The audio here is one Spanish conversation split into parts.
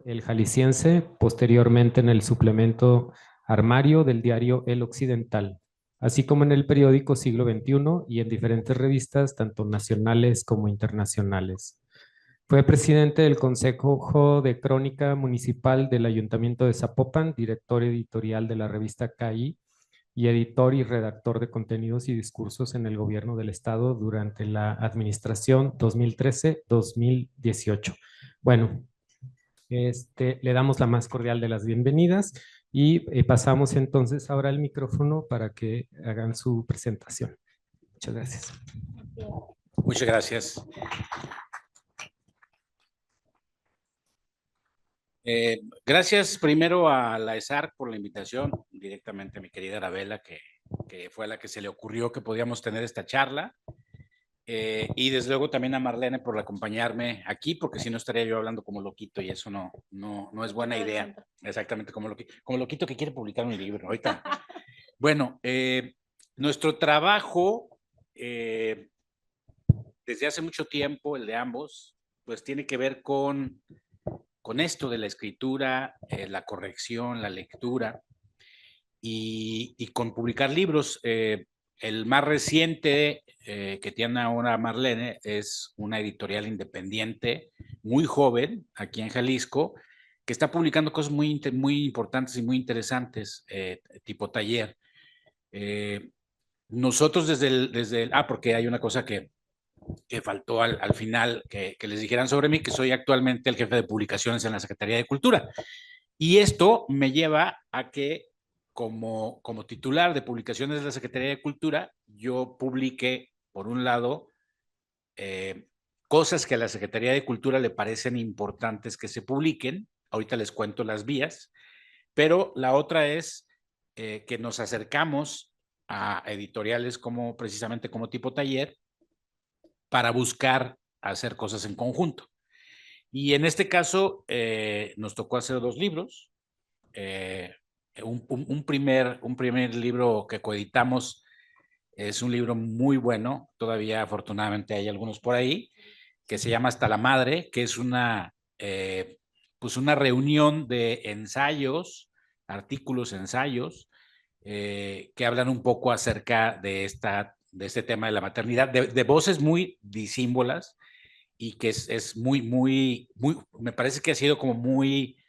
El Jalisciense, posteriormente en el suplemento Armario del diario El Occidental, así como en el periódico Siglo XXI y en diferentes revistas, tanto nacionales como internacionales. Fue presidente del Consejo de Crónica Municipal del Ayuntamiento de Zapopan, director editorial de la revista CAI y editor y redactor de contenidos y discursos en el gobierno del estado durante la administración 2013-2018. Bueno, le damos la más cordial de las bienvenidas y pasamos entonces ahora el micrófono para que hagan su presentación. Muchas gracias. Muchas gracias. Gracias primero a la ESARC por la invitación, directamente a mi querida Arabela, que fue a la que se le ocurrió que podíamos tener esta charla, y desde luego también a Marlene por acompañarme aquí, porque si no estaría yo hablando como loquito y eso no es buena idea. Exactamente, como loquito que quiere publicar un libro. Ahorita. Bueno, nuestro trabajo desde hace mucho tiempo, el de ambos, pues tiene que ver con esto de la escritura, la corrección, la lectura y con publicar libros. El más reciente que tiene ahora Marlene es una editorial independiente, muy joven, aquí en Jalisco, que está publicando cosas muy importantes y muy interesantes, tipo taller. Nosotros porque hay una cosa que faltó al final, que les dijeran sobre mí, que soy actualmente el jefe de publicaciones en la Secretaría de Cultura. Y esto me lleva a que como titular de publicaciones de la Secretaría de Cultura, yo publique, por un lado, cosas que a la Secretaría de Cultura le parecen importantes que se publiquen. Ahorita les cuento las vías. Pero la otra es que nos acercamos a editoriales precisamente como tipo taller, para buscar hacer cosas en conjunto. Y en este caso nos tocó hacer dos libros. Un primer libro que coeditamos es un libro muy bueno, todavía afortunadamente hay algunos por ahí, que se llama Hasta la Madre, que es pues una reunión de ensayos, artículos, ensayos, que hablan un poco acerca de este tema de la maternidad, de voces muy disímbolas, y que es muy, me parece que ha sido como muy,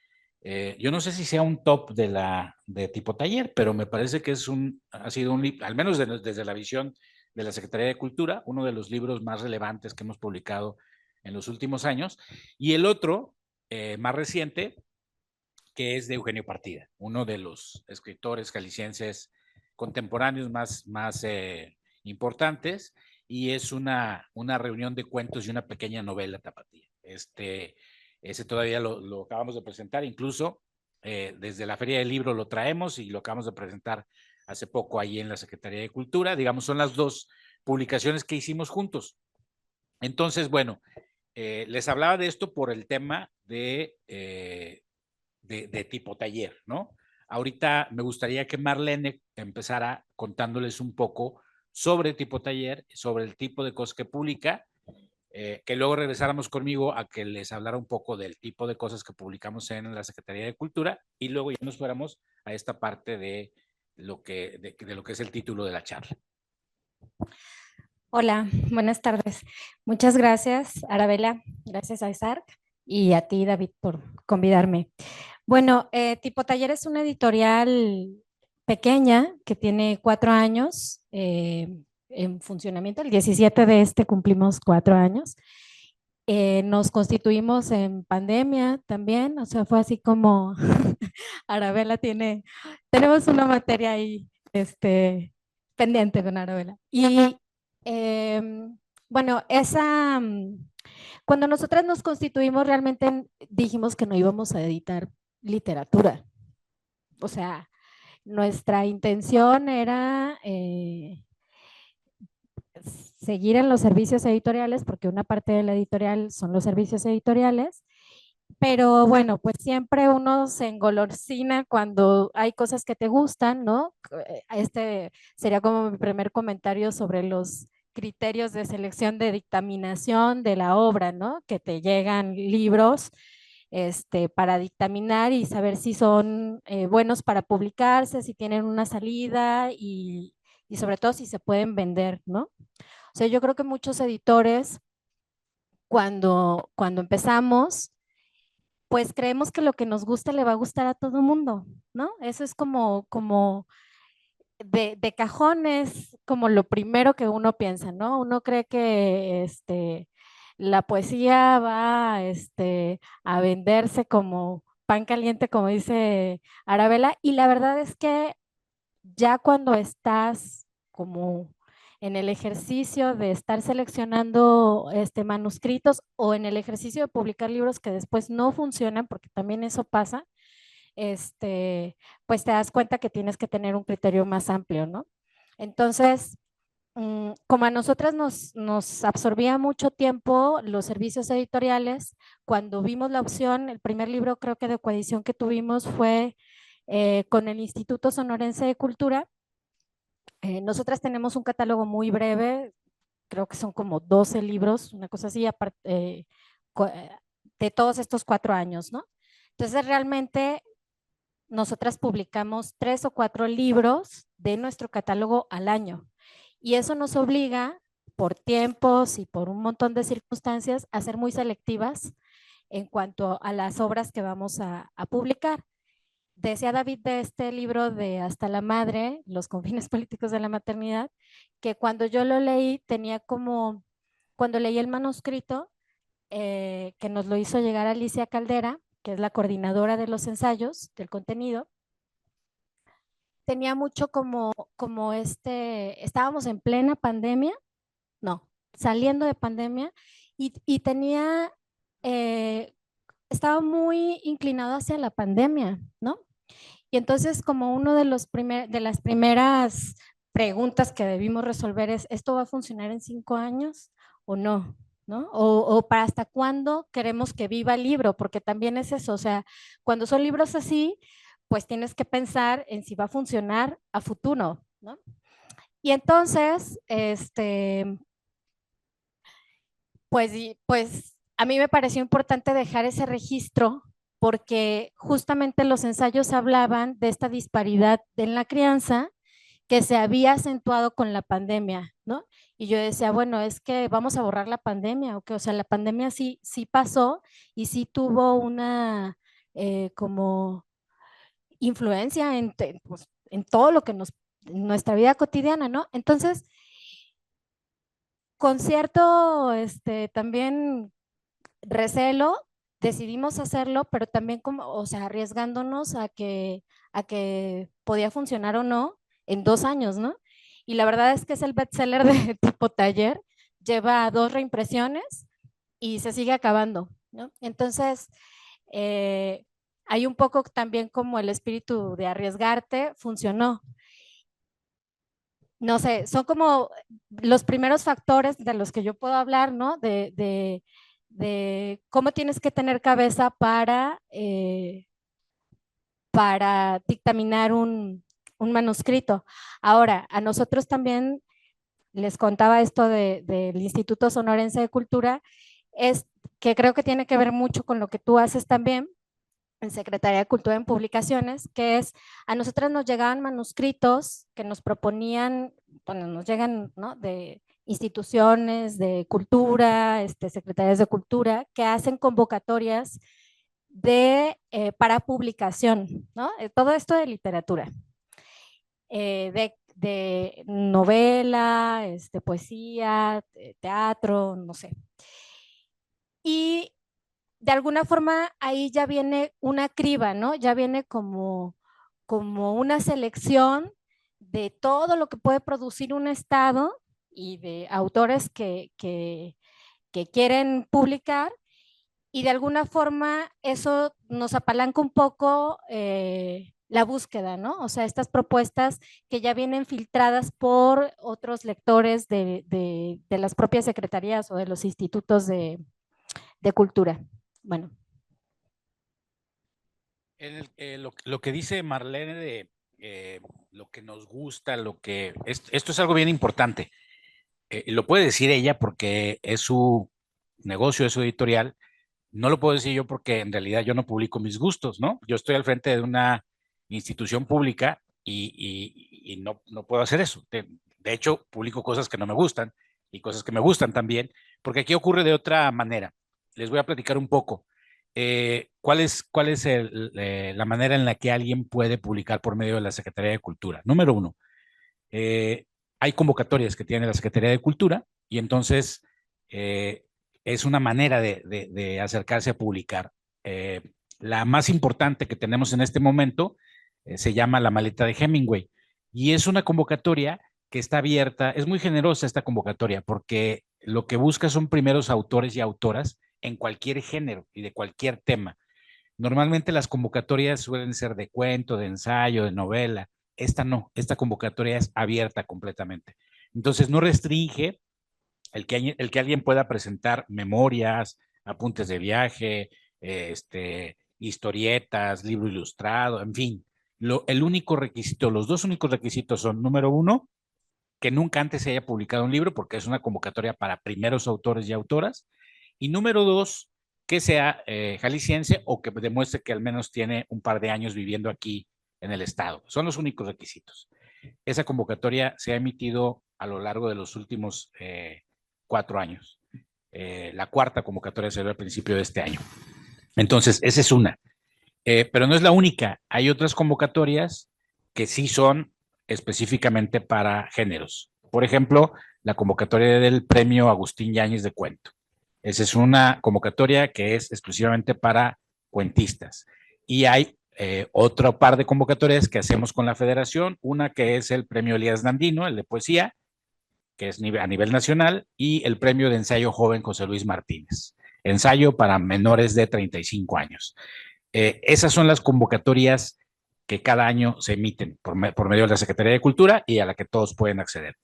yo no sé si sea un top de tipo taller, pero me parece que ha sido al menos desde la visión de la Secretaría de Cultura, uno de los libros más relevantes que hemos publicado en los últimos años. Y el otro, más reciente, que es de Eugenio Partida, uno de los escritores jaliscienses contemporáneos más importantes, y es una reunión de cuentos y una pequeña novela tapatía. Ese todavía lo acabamos de presentar, incluso desde la Feria del Libro lo traemos y lo acabamos de presentar hace poco ahí en la Secretaría de Cultura. Digamos, son las dos publicaciones que hicimos juntos. Entonces, bueno, les hablaba de esto por el tema de tipo taller, ¿no? Ahorita me gustaría que Marlene empezara contándoles un poco sobre tipo taller, sobre el tipo de cosas que publica, que luego regresáramos conmigo a que les hablara un poco del tipo de cosas que publicamos en la Secretaría de Cultura, y luego ya nos fuéramos a esta parte de lo que es el título de la charla. Hola, buenas tardes. Muchas gracias, Arabela, gracias a ESARC y a ti, David, por convidarme. Bueno, Tipo Taller es una editorial pequeña que tiene 4 años en funcionamiento. El 17 de este cumplimos 4 años. Nos constituimos en pandemia también, o sea, fue así como Arabela tenemos una materia ahí pendiente con Arabela. Y bueno, cuando nosotras nos constituimos realmente dijimos que no íbamos a editar literatura. O sea, nuestra intención era seguir en los servicios editoriales, porque una parte de la editorial son los servicios editoriales, pero bueno, pues siempre uno se engolosina cuando hay cosas que te gustan, ¿no? Este sería como mi primer comentario sobre los criterios de selección de dictaminación de la obra, ¿no? Que te llegan libros para dictaminar y saber si son buenos para publicarse, si tienen una salida y sobre todo si se pueden vender, ¿no? O sea, yo creo que muchos editores, cuando empezamos, pues creemos que lo que nos gusta le va a gustar a todo mundo, ¿no? Eso es como de cajón, es como lo primero que uno piensa, ¿no? Uno cree que la poesía va a venderse como pan caliente, como dice Arabella, y la verdad es que ya cuando estás como en el ejercicio de estar seleccionando manuscritos o en el ejercicio de publicar libros que después no funcionan, porque también eso pasa, pues te das cuenta que tienes que tener un criterio más amplio, ¿no? Entonces, como a nosotras nos absorbía mucho tiempo los servicios editoriales, cuando vimos la opción, el primer libro creo que de coedición que tuvimos fue con el Instituto Sonorense de Cultura. Nosotras tenemos un catálogo muy breve, creo que son como 12 libros, una cosa así, de todos estos 4 años, ¿no? Entonces, realmente nosotras publicamos 3 o 4 libros de nuestro catálogo al año. Y eso nos obliga, por tiempos y por un montón de circunstancias, a ser muy selectivas en cuanto a las obras que vamos a publicar. Decía David de este libro de Hasta la Madre, Los confines políticos de la maternidad, que cuando yo lo leí tenía como, cuando leí el manuscrito, que nos lo hizo llegar Alicia Caldera, que es la coordinadora de los ensayos, del contenido, tenía mucho como estábamos en plena pandemia, no, saliendo de pandemia, y tenía, estaba muy inclinado hacia la pandemia, ¿no? Y entonces como uno de de las primeras preguntas que debimos resolver es, ¿esto va a funcionar en 5 años o no? ¿No? O para hasta cuándo queremos que viva el libro, porque también es eso, o sea, cuando son libros así, pues tienes que pensar en si va a funcionar a futuro, ¿no? Y entonces, pues a mí me pareció importante dejar ese registro porque justamente los ensayos hablaban de esta disparidad en la crianza que se había acentuado con la pandemia, ¿no? Y yo decía, bueno, es que vamos a borrar la pandemia, o sea, la pandemia sí pasó y sí tuvo una como influencia pues, en todo lo que en nuestra vida cotidiana, ¿no? Entonces, con cierto también recelo, decidimos hacerlo, pero también como, o sea, arriesgándonos a que podía funcionar o no en 2 años, ¿no? Y la verdad es que es el bestseller de Tipo Taller, lleva 2 reimpresiones y se sigue acabando, ¿no? Entonces, hay un poco también como el espíritu de arriesgarte, funcionó. No sé, son como los primeros factores de los que yo puedo hablar, ¿no? De cómo tienes que tener cabeza para dictaminar un manuscrito. Ahora, a nosotros también les contaba esto del Instituto Sonorense de Cultura, es que creo que tiene que ver mucho con lo que tú haces también en Secretaría de Cultura en Publicaciones, que es, a nosotras nos llegaban manuscritos que nos proponían, bueno, nos llegan, ¿no? De instituciones de cultura, secretarías de cultura, que hacen convocatorias para publicación, ¿no? Todo esto de literatura, de novela, poesía, teatro, no sé. Y de alguna forma ahí ya viene una criba, ¿no? Ya viene como una selección de todo lo que puede producir un estado y de autores que quieren publicar, y de alguna forma eso nos apalanca un poco la búsqueda, ¿no? O sea, estas propuestas que ya vienen filtradas por otros lectores de las propias secretarías o de los institutos de cultura. Bueno. Lo que dice Marlene de lo que nos gusta, esto es algo bien importante. Lo puede decir ella porque es su negocio, es su editorial. no lo puedo decir yo porque en realidad yo no publico mis gustos, ¿no? Yo estoy al frente de una institución pública y no puedo hacer eso. De hecho, publico cosas que no me gustan y cosas que me gustan también, porque aquí ocurre de otra manera. Les voy a platicar un poco. ¿Cuál es la manera en la que alguien puede publicar por medio de la Secretaría de Cultura? Número uno, hay convocatorias que tiene la Secretaría de Cultura y entonces es una manera de acercarse a publicar. La más importante que tenemos en este momento se llama La Maleta de Hemingway y es una convocatoria que está abierta, es muy generosa esta convocatoria porque lo que busca son primeros autores y autoras en cualquier género y de cualquier tema. Normalmente las convocatorias suelen ser de cuento, de ensayo, de novela. Esta no, esta convocatoria es abierta completamente. Entonces no restringe el que alguien pueda presentar memorias, apuntes de viaje, historietas, libro ilustrado, en fin. El único requisito, los dos únicos requisitos son, número uno, que nunca antes se haya publicado un libro, porque es una convocatoria para primeros autores y autoras. Y número dos, que sea jalisciense o que demuestre que al menos tiene un par de años viviendo aquí en el estado. Son los únicos requisitos. Esa convocatoria se ha emitido a lo largo de los últimos 4 años. La cuarta convocatoria se dio al principio de este año. Entonces, esa es una. Pero no es la única. Hay otras convocatorias que sí son específicamente para géneros. Por ejemplo, la convocatoria del premio Agustín Yáñez de cuento. Esa es una convocatoria que es exclusivamente para cuentistas. Y hay otro par de convocatorias que hacemos con la federación, una que es el premio Elías Dandino, el de poesía, que es a nivel nacional, y el premio de ensayo joven José Luis Martínez, ensayo para menores de 35 años. Esas son las convocatorias que cada año se emiten por medio de la Secretaría de Cultura y a la que todos pueden acceder.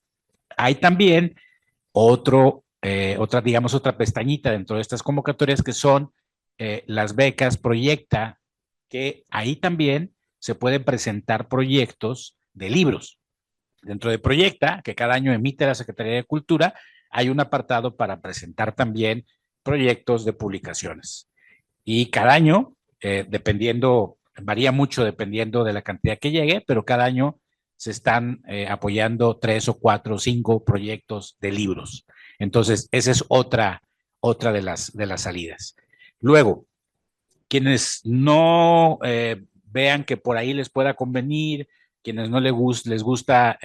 Hay también otra pestañita dentro de estas convocatorias que son las becas Proyecta, que ahí también se pueden presentar proyectos de libros. Dentro de Proyecta, que cada año emite la Secretaría de Cultura, hay un apartado para presentar también proyectos de publicaciones. Y cada año, varía mucho dependiendo de la cantidad que llegue, pero cada año se están apoyando 3 o 4 o 5 proyectos de libros. Entonces, esa es otra de las salidas. Luego, quienes no vean que por ahí les pueda convenir, quienes no les gusta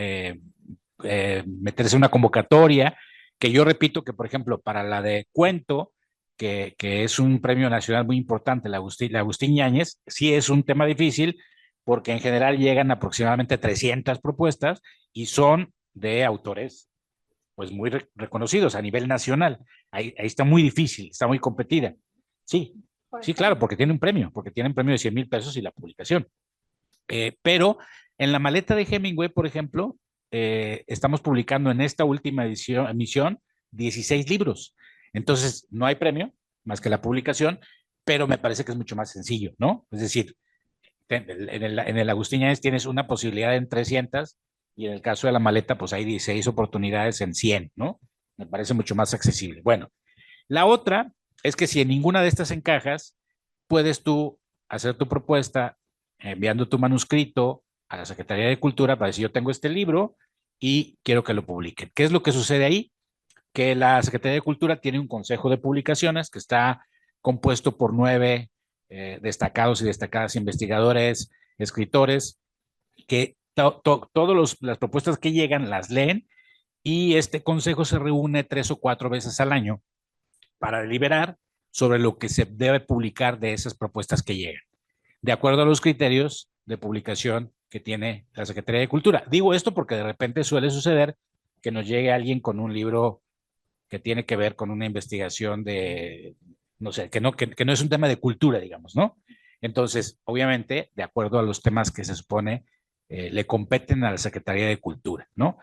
meterse en una convocatoria, que yo repito que, por ejemplo, para la de cuento, que es un premio nacional muy importante, la Agustín Yáñez, sí es un tema difícil porque en general llegan aproximadamente 300 propuestas y son de autores pues muy reconocidos a nivel nacional. Ahí está muy difícil, está muy competida. Sí, sí, claro, porque tienen un premio de 100,000 pesos y la publicación. Pero en la maleta de Hemingway, por ejemplo, estamos publicando en esta última emisión 16 libros. Entonces, no hay premio más que la publicación, pero me parece que es mucho más sencillo, ¿no? Es decir, en el Agustín Yáñez tienes una posibilidad en 300 y en el caso de la maleta, pues hay 16 oportunidades en 100, ¿no? Me parece mucho más accesible. Bueno, la otra es que si en ninguna de estas encajas, puedes tú hacer tu propuesta enviando tu manuscrito a la Secretaría de Cultura para decir, yo tengo este libro y quiero que lo publiquen. ¿Qué es lo que sucede ahí? Que la Secretaría de Cultura tiene un consejo de publicaciones que está compuesto por 9 destacados y destacadas investigadores, escritores, que todas las propuestas que llegan las leen y este consejo se reúne 3 o 4 veces al año para deliberar sobre lo que se debe publicar de esas propuestas que llegan, de acuerdo a los criterios de publicación que tiene la Secretaría de Cultura. Digo esto porque de repente suele suceder que nos llegue alguien con un libro que tiene que ver con una investigación de, no sé, que no es un tema de cultura, digamos, ¿no? Entonces, obviamente, de acuerdo a los temas que se supone le competen a la Secretaría de Cultura, ¿no?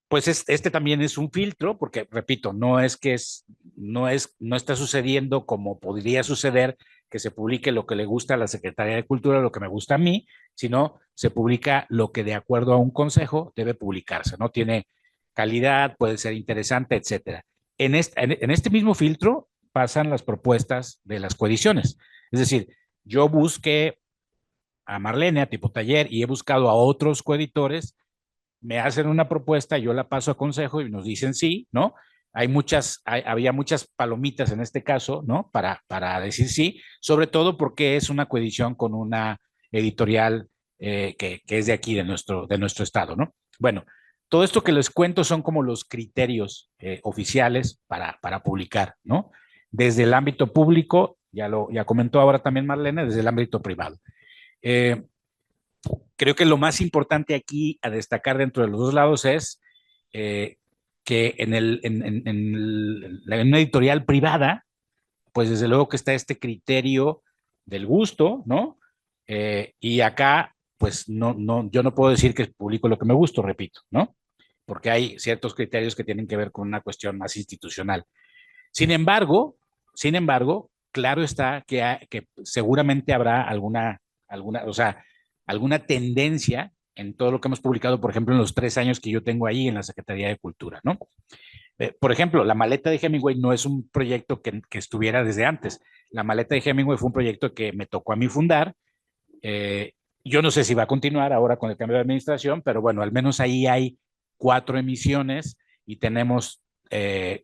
Pues este también es un filtro, porque repito, no está sucediendo como podría suceder que se publique lo que le gusta a la Secretaría de Cultura, lo que me gusta a mí, sino se publica lo que de acuerdo a un consejo debe publicarse, ¿no? Tiene calidad, puede ser interesante, etcétera. En este mismo filtro pasan las propuestas de las coediciones. Es decir, yo busqué a Marlene, a Tipo Taller, y he buscado a otros coeditores, me hacen una propuesta, yo la paso a consejo y nos dicen sí, ¿no? Había muchas palomitas en este caso, ¿no? Para decir sí, sobre todo porque es una coedición con una editorial que es de aquí, de nuestro estado, ¿no? Bueno, todo esto que les cuento son como los criterios oficiales para publicar, ¿no? Desde el ámbito público, ya comentó ahora también Marlene, desde el ámbito privado. Eh, Creo que lo más importante aquí a destacar dentro de los dos lados es eh, que en una editorial privada, pues desde luego que está este criterio del gusto, ¿no? Y acá, pues yo no puedo decir que publico lo que me gusta, repito, ¿no? Porque hay ciertos criterios que tienen que ver con una cuestión más institucional. Sin embargo, claro está que seguramente habrá o sea, alguna tendencia en todo lo que hemos publicado, por ejemplo, en los 3 años que yo tengo ahí en la Secretaría de Cultura, ¿no? Por ejemplo, la maleta de Hemingway no es un proyecto que estuviera desde antes. La maleta de Hemingway fue un proyecto que me tocó a mí fundar. Eh, yo no sé si va a continuar ahora con el cambio de administración, pero bueno, al menos ahí hay 4 emisiones y tenemos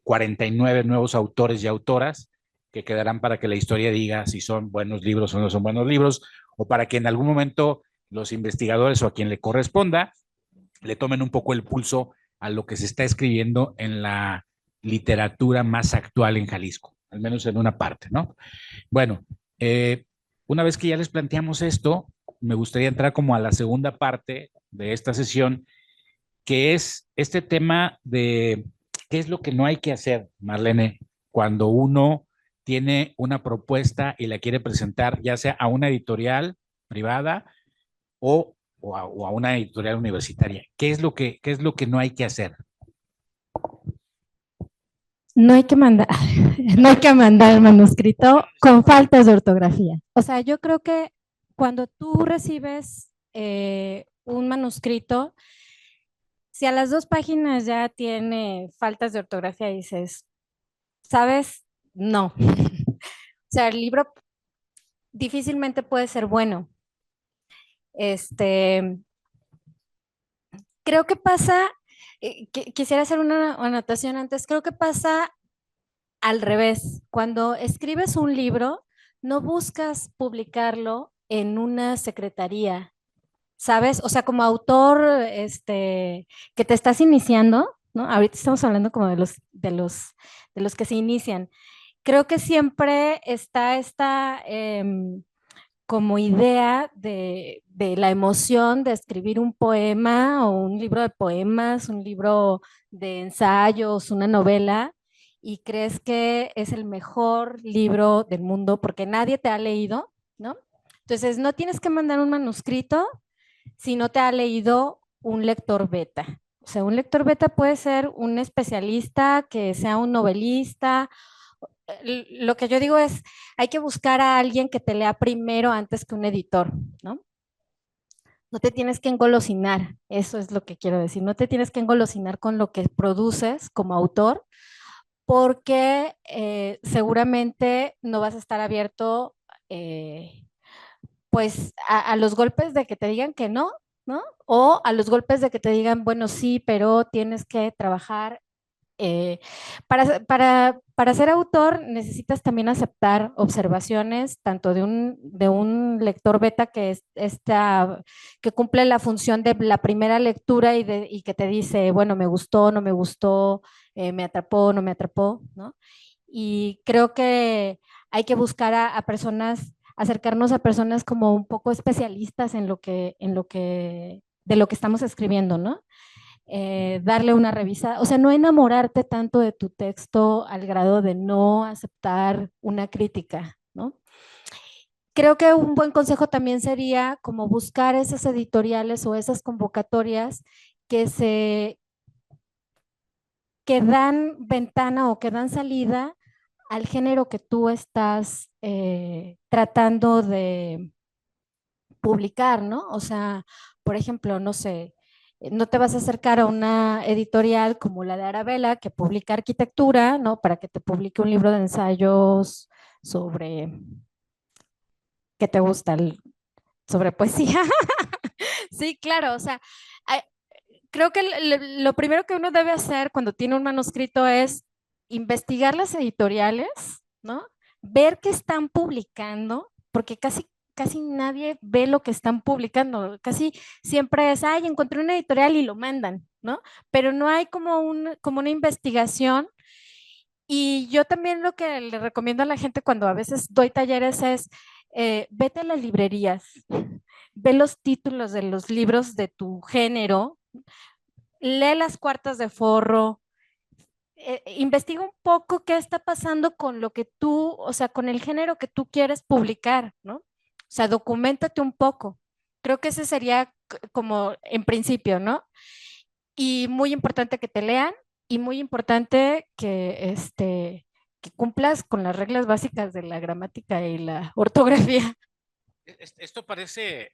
49 nuevos autores y autoras que quedarán para que la historia diga si son buenos libros o no son buenos libros, o para que en algún momento los investigadores o a quien le corresponda le tomen un poco el pulso a lo que se está escribiendo en la literatura más actual en Jalisco, al menos en una parte, ¿no? Bueno, una vez que ya les planteamos esto, me gustaría entrar como a la segunda parte de esta sesión, que es este tema de qué es lo que no hay que hacer, Marlene, cuando uno tiene una propuesta y la quiere presentar, ya sea a una editorial privada o a una editorial universitaria. ¿Qué es lo que no hay que hacer? No hay que mandar, no hay que mandar el manuscrito con faltas de ortografía. O sea, yo creo que cuando tú recibes un manuscrito, si a las 2 páginas ya tiene faltas de ortografía, dices, ¿sabes? No. O sea, el libro difícilmente puede ser bueno. Este, creo que pasa, quisiera hacer una anotación antes, creo que pasa al revés. Cuando escribes un libro, no buscas publicarlo en una secretaría, ¿sabes? O sea, como autor, que te estás iniciando, ¿no? Ahorita estamos hablando como de los que se inician. Creo que siempre está esta como idea de la emoción de escribir un poema o un libro de poemas, un libro de ensayos, una novela, y crees que es el mejor libro del mundo porque nadie te ha leído, ¿no? Entonces, no tienes que mandar un manuscrito si no te ha leído un lector beta. O sea, un lector beta puede ser un especialista, que sea un novelista. Lo que yo digo es, hay que buscar a alguien que te lea primero antes que un editor, ¿no? No te tienes que engolosinar, eso es lo que quiero decir, no te tienes que engolosinar con lo que produces como autor, porque seguramente no vas a estar abierto pues a los golpes de que te digan que no, ¿no? O a los golpes de que te digan, bueno, sí, pero tienes que trabajar. Para ser autor necesitas también aceptar observaciones, tanto de un lector beta que cumple la función de la primera lectura y que te dice, bueno, me gustó, no me gustó, me atrapó, no me atrapó, ¿no? Y creo que hay que buscar a personas, acercarnos a personas como un poco especialistas de lo que estamos escribiendo, ¿no? Darle una revisada, o sea, no enamorarte tanto de tu texto al grado de no aceptar una crítica, ¿no? Creo que un buen consejo también sería como buscar esas editoriales o esas convocatorias que dan ventana o que dan salida al género que tú estás tratando de publicar, ¿no? O sea, por ejemplo, no sé, No te vas a acercar a una editorial como la de Arabella, que publica arquitectura, ¿no? Para que te publique un libro de ensayos sobre, ¿qué te gusta? Sobre poesía. Sí, claro, o sea, hay- creo que lo primero que uno debe hacer cuando tiene un manuscrito es investigar las editoriales, ¿no? Ver qué están publicando, porque casi nadie ve lo que están publicando. Casi siempre es, ay, encontré una editorial y lo mandan, ¿no? Pero no hay como una investigación. Y yo también lo que le recomiendo a la gente cuando a veces doy talleres es, vete a las librerías, ve los títulos de los libros de tu género, lee las cuartas de forro, investiga un poco qué está pasando con lo que tú, o sea, con el género que tú quieres publicar, ¿no? O sea, documentate un poco. Creo que ese sería como en principio, ¿no? Y muy importante que te lean y muy importante que cumplas con las reglas básicas de la gramática y la ortografía. Esto parece,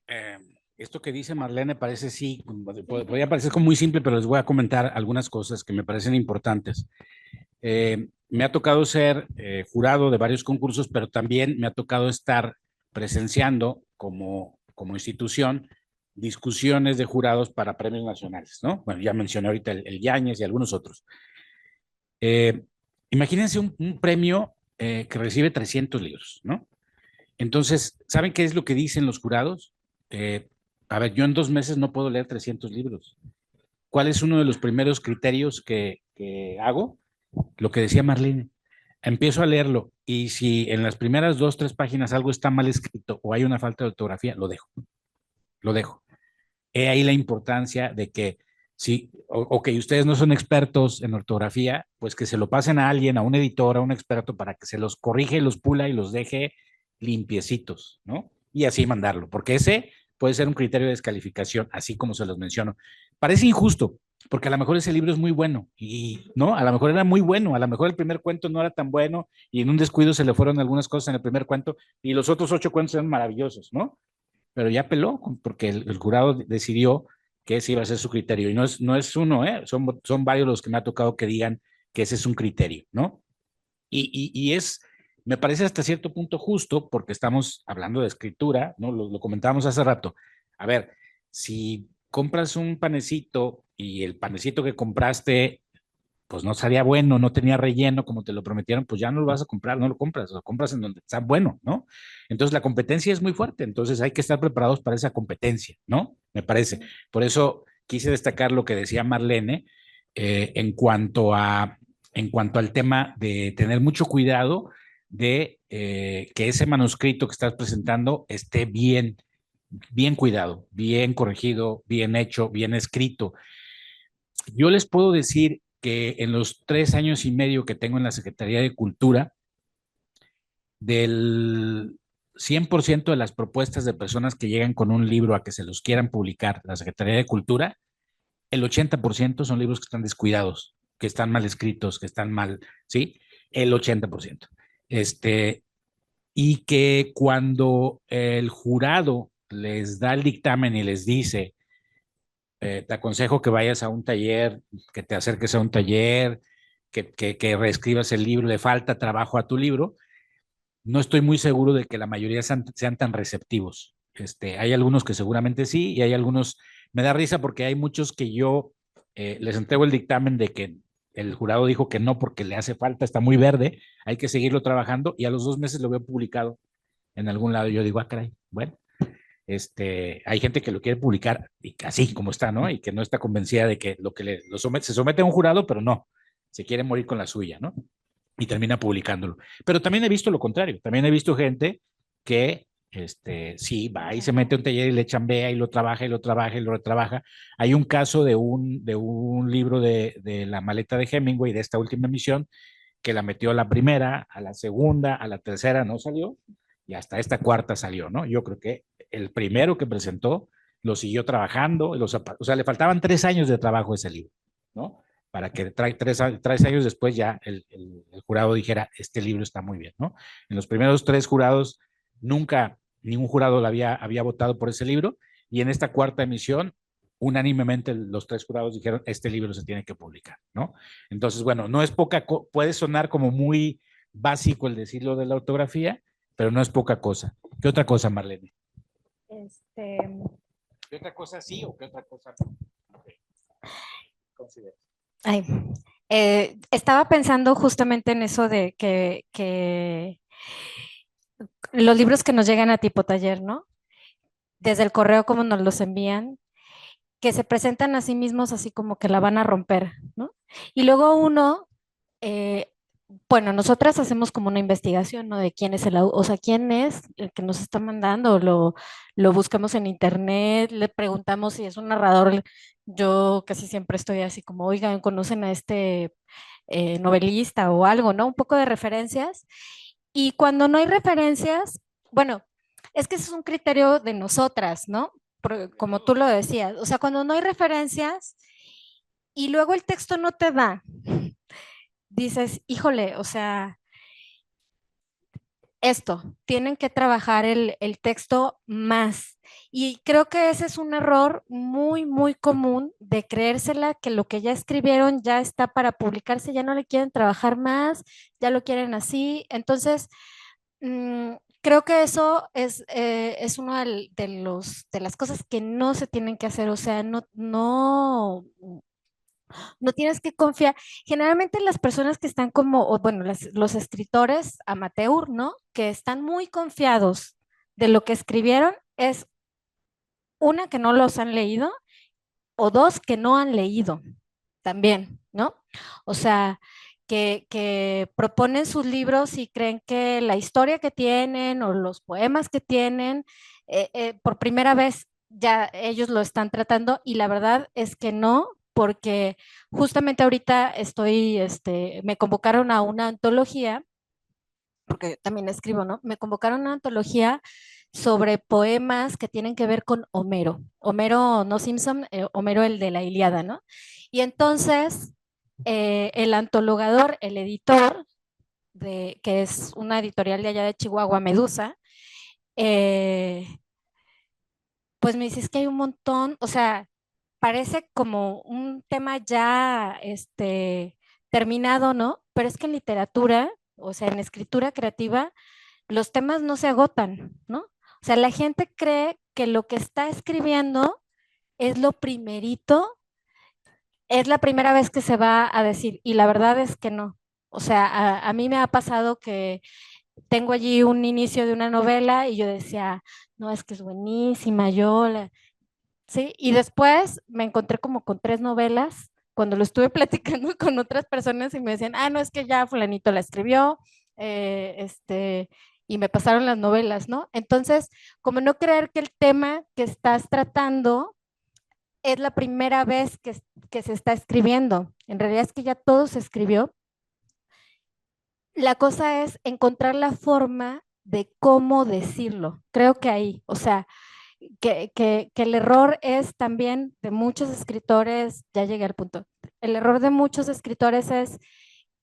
esto que dice Marlene parece sí, podría parecer como muy simple, pero les voy a comentar algunas cosas que me parecen importantes. Me ha tocado ser jurado de varios concursos, pero también me ha tocado estar presenciando como institución discusiones de jurados para premios nacionales, ¿no? Bueno, ya mencioné ahorita el Yáñez y algunos otros. Eh, Imagínense un premio que recibe 300 libros, ¿no? Entonces, ¿saben qué es lo que dicen los jurados? Eh, a ver, yo en 2 meses no puedo leer 300 libros. ¿Cuál es uno de los primeros criterios que hago? Lo que decía Marlene. Empiezo a leerlo y si en las primeras 2, 3 páginas algo está mal escrito o hay una falta de ortografía, lo dejo. Lo dejo. He ahí la importancia de que si, ok, ustedes no son expertos en ortografía, pues que se lo pasen a alguien, a un editor, a un experto, para que se los corrige, los pula y los deje limpiecitos, ¿no? Y así mandarlo, porque ese puede ser un criterio de descalificación, así como se los menciono. Parece injusto, porque a lo mejor ese libro es muy bueno y, ¿no? A lo mejor era muy bueno, a lo mejor el primer cuento no era tan bueno y en un descuido se le fueron algunas cosas en el primer cuento y los otros 8 cuentos eran maravillosos, ¿no? Pero ya peló porque el jurado decidió que ese iba a ser su criterio. Y no es uno, son varios los que me ha tocado que digan que ese es un criterio, ¿no? Y me parece hasta cierto punto justo porque estamos hablando de escritura, ¿no? Lo comentábamos hace rato. A ver, si compras un panecito y el panecito que compraste pues no salía bueno, no tenía relleno como te lo prometieron, pues ya no lo vas a comprar, no lo compras en donde está bueno, ¿no? Entonces la competencia es muy fuerte, entonces hay que estar preparados para esa competencia, ¿no? Me parece. Por eso quise destacar lo que decía Marlene en cuanto al tema de tener mucho cuidado de que ese manuscrito que estás presentando esté bien cuidado, bien corregido, bien hecho, bien escrito. Yo les puedo decir que en los 3 años y medio que tengo en la Secretaría de Cultura, del 100% de las propuestas de personas que llegan con un libro a que se los quieran publicar la Secretaría de Cultura, el 80% son libros que están descuidados, que están mal escritos, que están mal, ¿sí? El 80%. Y que cuando el jurado les da el dictamen y les dice, te aconsejo que vayas a un taller, que te acerques a un taller, que reescribas el libro, le falta trabajo a tu libro. No estoy muy seguro de que la mayoría sean tan receptivos. Hay algunos que seguramente sí, y hay algunos, me da risa porque hay muchos que yo les entrego el dictamen de que el jurado dijo que no porque le hace falta, está muy verde, hay que seguirlo trabajando, y a los 2 meses lo veo publicado en algún lado. Y yo digo, caray, bueno, hay gente que lo quiere publicar y así como está, ¿no? Y que no está convencida de que lo que se somete a un jurado, pero no, se quiere morir con la suya, ¿no? Y termina publicándolo. Pero también he visto lo contrario, también he visto gente que sí va y se mete a un taller y le chambea y lo trabaja y lo trabaja y lo retrabaja. Hay un caso de un libro de La maleta de Hemingway, de esta última emisión, que la metió a la primera, a la segunda, a la tercera no salió, y hasta esta cuarta salió, ¿no? Yo creo que el primero que presentó lo siguió trabajando, o sea, le faltaban 3 años de trabajo a ese libro, ¿no? Para que 3 años después ya el jurado dijera, este libro está muy bien, ¿no? En los primeros 3 jurados, nunca ningún jurado había votado por ese libro, y en esta cuarta emisión, unánimemente los 3 jurados dijeron, este libro se tiene que publicar, ¿no? Entonces, bueno, no es poca, puede sonar como muy básico el decirlo de la ortografía, pero no es poca cosa. ¿Qué otra cosa, Marlene? ¿Qué otra cosa sí o qué otra cosa no? Okay. Considera. Ay, estaba pensando justamente en eso de que los libros que nos llegan a tipo taller, ¿no? Desde el correo como nos los envían, que se presentan a sí mismos así como que la van a romper, ¿no? Y luego uno, eh, bueno, nosotras hacemos como una investigación, ¿no? De quién es o sea, quién es el que nos está mandando, lo buscamos en internet, le preguntamos si es un narrador. Yo casi siempre estoy así como, oigan, ¿conocen a este novelista o algo, ¿no? Un poco de referencias. Y cuando no hay referencias, bueno, es que ese es un criterio de nosotras, ¿no? Como tú lo decías, o sea, cuando no hay referencias y luego el texto no te da, dices, híjole, o sea, esto, tienen que trabajar el texto más. Y creo que ese es un error muy, muy común de creérsela que lo que ya escribieron ya está para publicarse, ya no le quieren trabajar más, ya lo quieren así. Entonces, creo que eso es uno de las cosas que no se tienen que hacer, o sea, no tienes que confiar. Generalmente las personas que están como, o bueno, los escritores amateur, ¿no? Que están muy confiados de lo que escribieron, es una que no los han leído o dos que no han leído también, ¿no? O sea, que proponen sus libros y creen que la historia que tienen o los poemas que tienen, por primera vez ya ellos lo están tratando y la verdad es que no, porque justamente ahorita me convocaron a una antología, porque yo también escribo, ¿no? Me convocaron a una antología sobre poemas que tienen que ver con Homero. Homero, no Simpson, Homero el de la Ilíada, ¿no? Y entonces el antologador, el editor, que es una editorial de allá de Chihuahua, Medusa, eh, pues me dice, es que hay un montón, o sea, parece como un tema ya terminado, ¿no? Pero es que en literatura, o sea, en escritura creativa, los temas no se agotan, ¿no? O sea, la gente cree que lo que está escribiendo es lo primerito, es la primera vez que se va a decir, y la verdad es que no. O sea, a mí me ha pasado que tengo allí un inicio de una novela y yo decía, no, es que es buenísima, ¿sí? Y después me encontré como con 3 novelas cuando lo estuve platicando con otras personas y me decían, no, es que ya fulanito la escribió, y me pasaron las novelas, ¿no? Entonces, como no creer que el tema que estás tratando es la primera vez que se está escribiendo. En realidad es que ya todo se escribió. La cosa es encontrar la forma de cómo decirlo. Creo que ahí, o sea, que el error es también de muchos escritores, ya llegué al punto, el error de muchos escritores es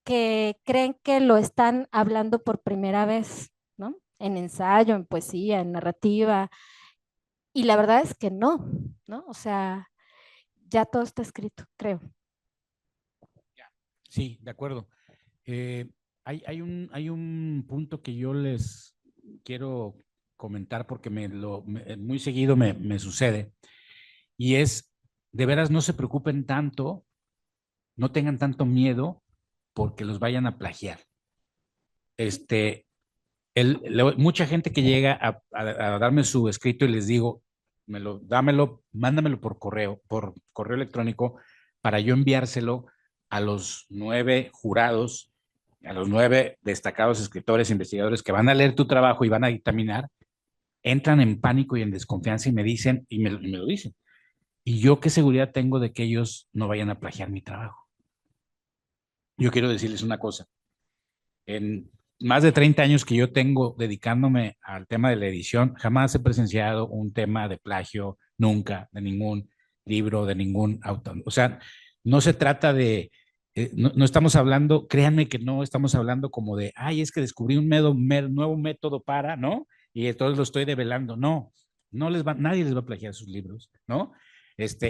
que creen que lo están hablando por primera vez, ¿no? En ensayo, en poesía, en narrativa, y la verdad es que no, ¿no? O sea, ya todo está escrito, creo. Sí, de acuerdo. Hay un punto que yo les quiero comentar porque muy seguido me sucede y es, de veras no se preocupen tanto, no tengan tanto miedo porque los vayan a plagiar. Mucha gente que llega a darme su escrito y les digo, dámelo, mándamelo por correo electrónico para yo enviárselo a los 9 jurados, a los 9 destacados escritores, investigadores que van a leer tu trabajo y van a dictaminar, entran en pánico y en desconfianza y me dicen, y me lo dicen. ¿Y yo qué seguridad tengo de que ellos no vayan a plagiar mi trabajo? Yo quiero decirles una cosa. En más de 30 años que yo tengo dedicándome al tema de la edición, jamás he presenciado un tema de plagio, nunca, de ningún libro, de ningún autor. O sea, no se trata de, no estamos hablando, créanme que no estamos hablando como de, ay, es que descubrí un nuevo método para, ¿no? Y entonces lo estoy develando. No, nadie les va a plagiar sus libros, ¿no?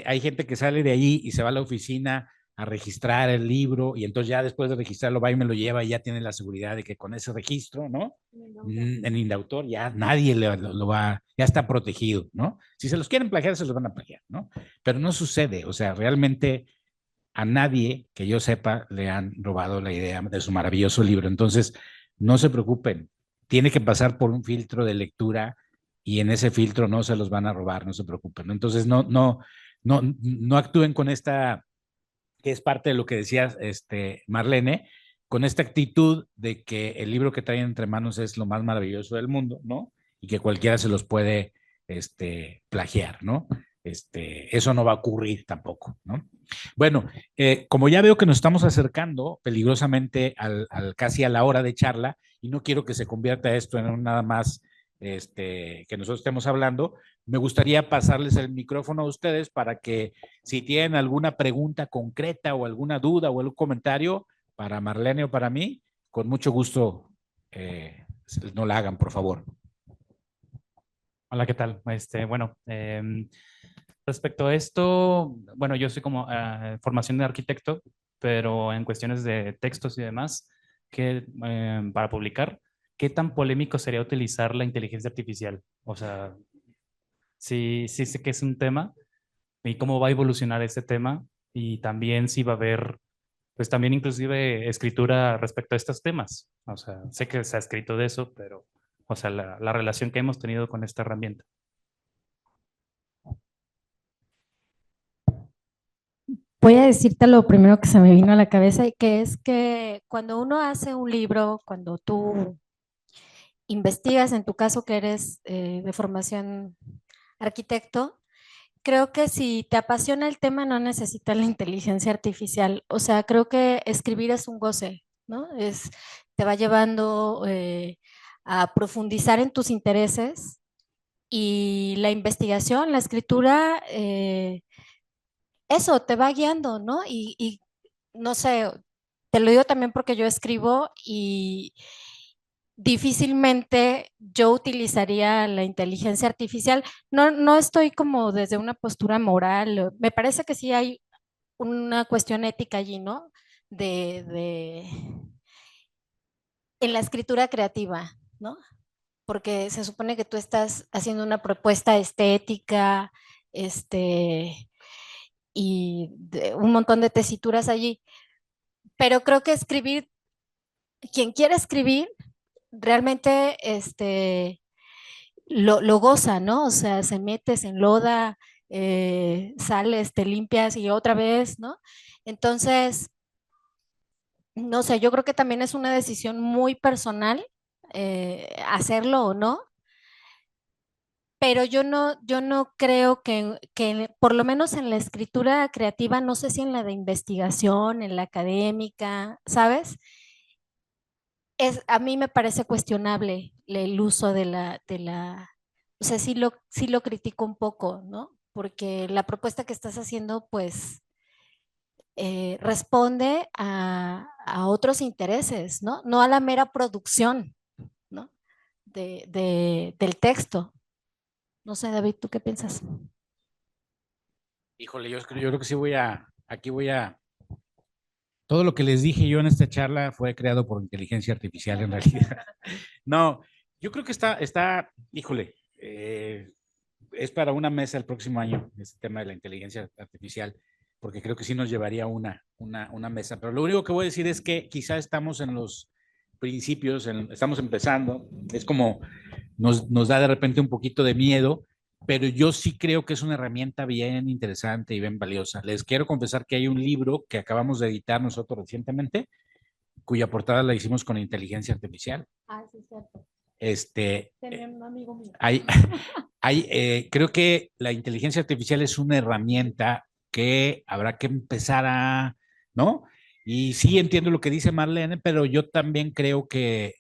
Hay gente que sale de ahí y se va a la oficina a registrar el libro y entonces ya después de registrarlo va y me lo lleva y ya tiene la seguridad de que con ese registro, ¿no? En Indautor ya nadie lo va, ya está protegido, ¿no? Si se los quieren plagiar, se los van a plagiar, ¿no? Pero no sucede, o sea, realmente a nadie que yo sepa le han robado la idea de su maravilloso libro. Entonces, no se preocupen, tiene que pasar por un filtro de lectura y en ese filtro no se los van a robar, no se preocupen. Entonces, no actúen con esta, que es parte de lo que decía Marlene, con esta actitud de que el libro que traen entre manos es lo más maravilloso del mundo, ¿no? Y que cualquiera se los puede plagiar, ¿no? Eso no va a ocurrir tampoco, ¿no? Bueno, como ya veo que nos estamos acercando peligrosamente casi a la hora de charla y no quiero que se convierta esto en un nada más que nosotros estemos hablando, me gustaría pasarles el micrófono a ustedes para que si tienen alguna pregunta concreta o alguna duda o algún comentario para Marlene o para mí, con mucho gusto no la hagan, por favor. Hola, ¿qué tal? Bueno, respecto a esto, bueno, yo soy como formación de arquitecto, pero en cuestiones de textos y demás, que para publicar, ¿qué tan polémico sería utilizar la inteligencia artificial? O sea, sí sé que es un tema y cómo va a evolucionar este tema y también si va a haber, pues también inclusive escritura respecto a estos temas. O sea, sé que se ha escrito de eso, pero, o sea, la relación que hemos tenido con esta herramienta. Voy a decirte lo primero que se me vino a la cabeza, y que es que cuando uno hace un libro, cuando tú investigas, en tu caso que eres de formación arquitecto, creo que si te apasiona el tema no necesitas la inteligencia artificial. O sea, creo que escribir es un goce, ¿no? Te va llevando a profundizar en tus intereses, y la investigación, la escritura, eso te va guiando, ¿no? Y no sé, te lo digo también porque yo escribo y difícilmente yo utilizaría la inteligencia artificial. No estoy como desde una postura moral. Me parece que sí hay una cuestión ética allí, ¿no? De en la escritura creativa, ¿no? Porque se supone que tú estás haciendo una propuesta estética, y un montón de tesituras allí. Pero creo que escribir, quien quiere escribir, realmente lo goza, ¿no? O sea, se mete, se enloda, sales, te limpias y otra vez, ¿no? Entonces, no sé, yo creo que también es una decisión muy personal hacerlo o no, pero yo no creo que, por lo menos en la escritura creativa, no sé si en la de investigación, en la académica, ¿sabes? A mí me parece cuestionable el uso o sea, sí lo critico un poco, ¿no? Porque la propuesta que estás haciendo, pues, responde a otros intereses, ¿no? No a la mera producción, ¿no? Del texto. No sé, David, ¿tú qué piensas? Híjole, yo creo que sí todo lo que les dije yo en esta charla fue creado por inteligencia artificial en realidad. No, yo creo que híjole, es para una mesa el próximo año, este tema de la inteligencia artificial, porque creo que sí nos llevaría una mesa. Pero lo único que voy a decir es que quizá estamos en los principios, estamos empezando, es como nos da de repente un poquito de miedo, pero yo sí creo que es una herramienta bien interesante y bien valiosa. Les quiero confesar que hay un libro que acabamos de editar nosotros recientemente, cuya portada la hicimos con inteligencia artificial. Ah, sí, cierto. Tenía un amigo mío. Creo que la inteligencia artificial es una herramienta que habrá que empezar ¿no? Y sí entiendo lo que dice Marlene, pero yo también creo que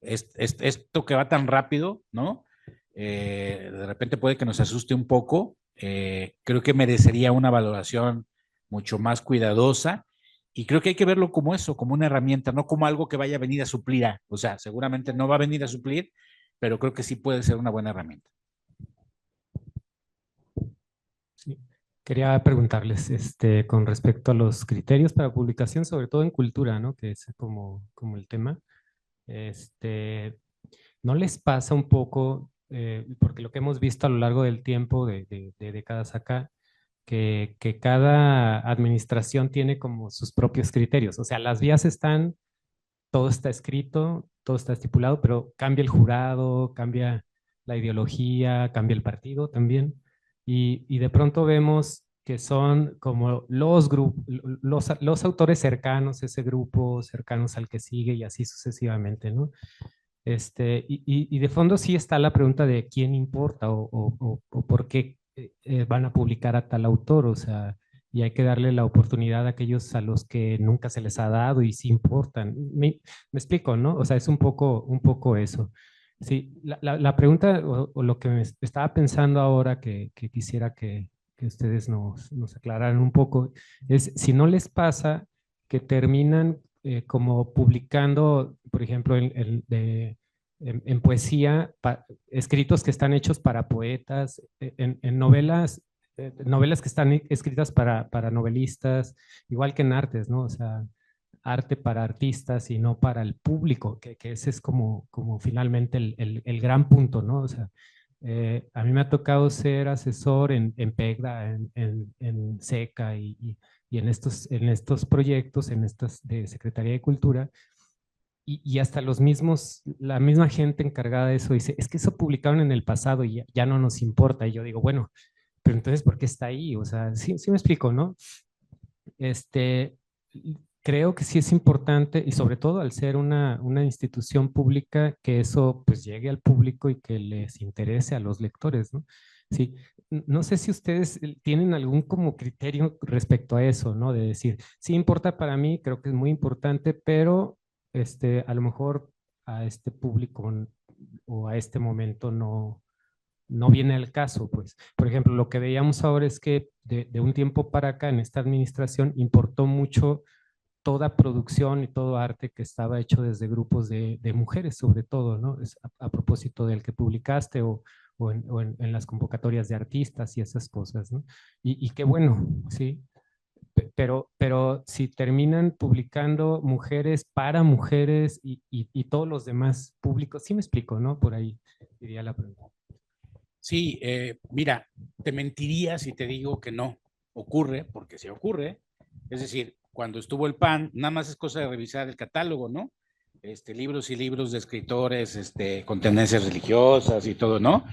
esto que va tan rápido, ¿no? De repente puede que nos asuste un poco. Creo que merecería una valoración mucho más cuidadosa y creo que hay que verlo como eso, como una herramienta, no como algo que vaya a venir a suplir. O sea, seguramente no va a venir a suplir, pero creo que sí puede ser una buena herramienta. Sí. Quería preguntarles con respecto a los criterios para publicación, sobre todo en cultura, ¿no? Que es como el tema. Este, ¿No les pasa un poco, porque lo que hemos visto a lo largo del tiempo, de décadas acá, que cada administración tiene como sus propios criterios? O sea, las vías están, todo está escrito, todo está estipulado, pero cambia el jurado, cambia la ideología, cambia el partido también. Y de pronto vemos que son como los grupos, los autores cercanos, ese grupo cercanos al que sigue y así sucesivamente, ¿no? Y de fondo sí está la pregunta de quién importa o por qué van a publicar a tal autor, o sea, y hay que darle la oportunidad a aquellos a los que nunca se les ha dado y sí importan. Me explico, ¿no? O sea, es un poco eso. Sí, la pregunta o lo que me estaba pensando ahora que quisiera que ustedes nos aclararan un poco es si no les pasa que terminan como publicando, por ejemplo, en poesía, escritos que están hechos para poetas, en novelas, novelas que están escritas para novelistas, igual que en artes, ¿no? O sea, arte para artistas y no para el público, que ese es como finalmente el gran punto, ¿no? O sea, a mí me ha tocado ser asesor en PEGDA, en SECA y en estos proyectos, en estas de Secretaría de Cultura, y hasta la misma gente encargada de eso dice, es que eso publicaron en el pasado y ya no nos importa. Y yo digo, bueno, pero entonces, ¿por qué está ahí? O sea, sí me explico, ¿no? Este, creo que sí es importante y sobre todo al ser una institución pública que eso pues llegue al público y que les interese a los lectores, ¿no? Sí, no sé si ustedes tienen algún como criterio respecto a eso, ¿no? De decir, sí importa para mí, creo que es muy importante, pero a lo mejor a este público o a este momento no viene al caso, pues. Por ejemplo, lo que veíamos ahora es que de un tiempo para acá en esta administración importó mucho toda producción y todo arte que estaba hecho desde grupos de mujeres, sobre todo, ¿no? Es a propósito del que publicaste o en las convocatorias de artistas y esas cosas, ¿no? Y qué bueno, sí. Pero si terminan publicando mujeres para mujeres y todos los demás públicos, sí me explico, ¿no? Por ahí diría la pregunta. Sí, mira, te mentiría si te digo que no ocurre, porque sí ocurre. Es decir, cuando estuvo el PAN, nada más es cosa de revisar el catálogo, ¿no? Libros y libros de escritores con tendencias religiosas y todo, ¿no?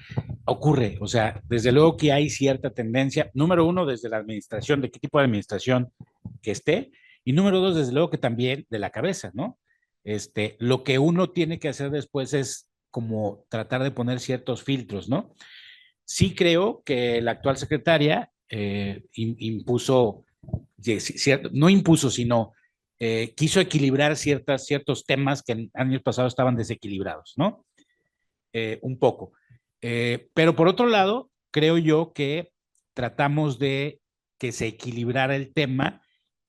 Ocurre, o sea, desde luego que hay cierta tendencia, número uno, desde la administración, de qué tipo de administración que esté, y número dos, desde luego que también de la cabeza, ¿no? Lo que uno tiene que hacer después es como tratar de poner ciertos filtros, ¿no? Sí creo que la actual secretaria impuso, no impuso, sino quiso equilibrar ciertos temas que en años pasados estaban desequilibrados, ¿no? Un poco. Pero por otro lado, creo yo que tratamos de que se equilibrara el tema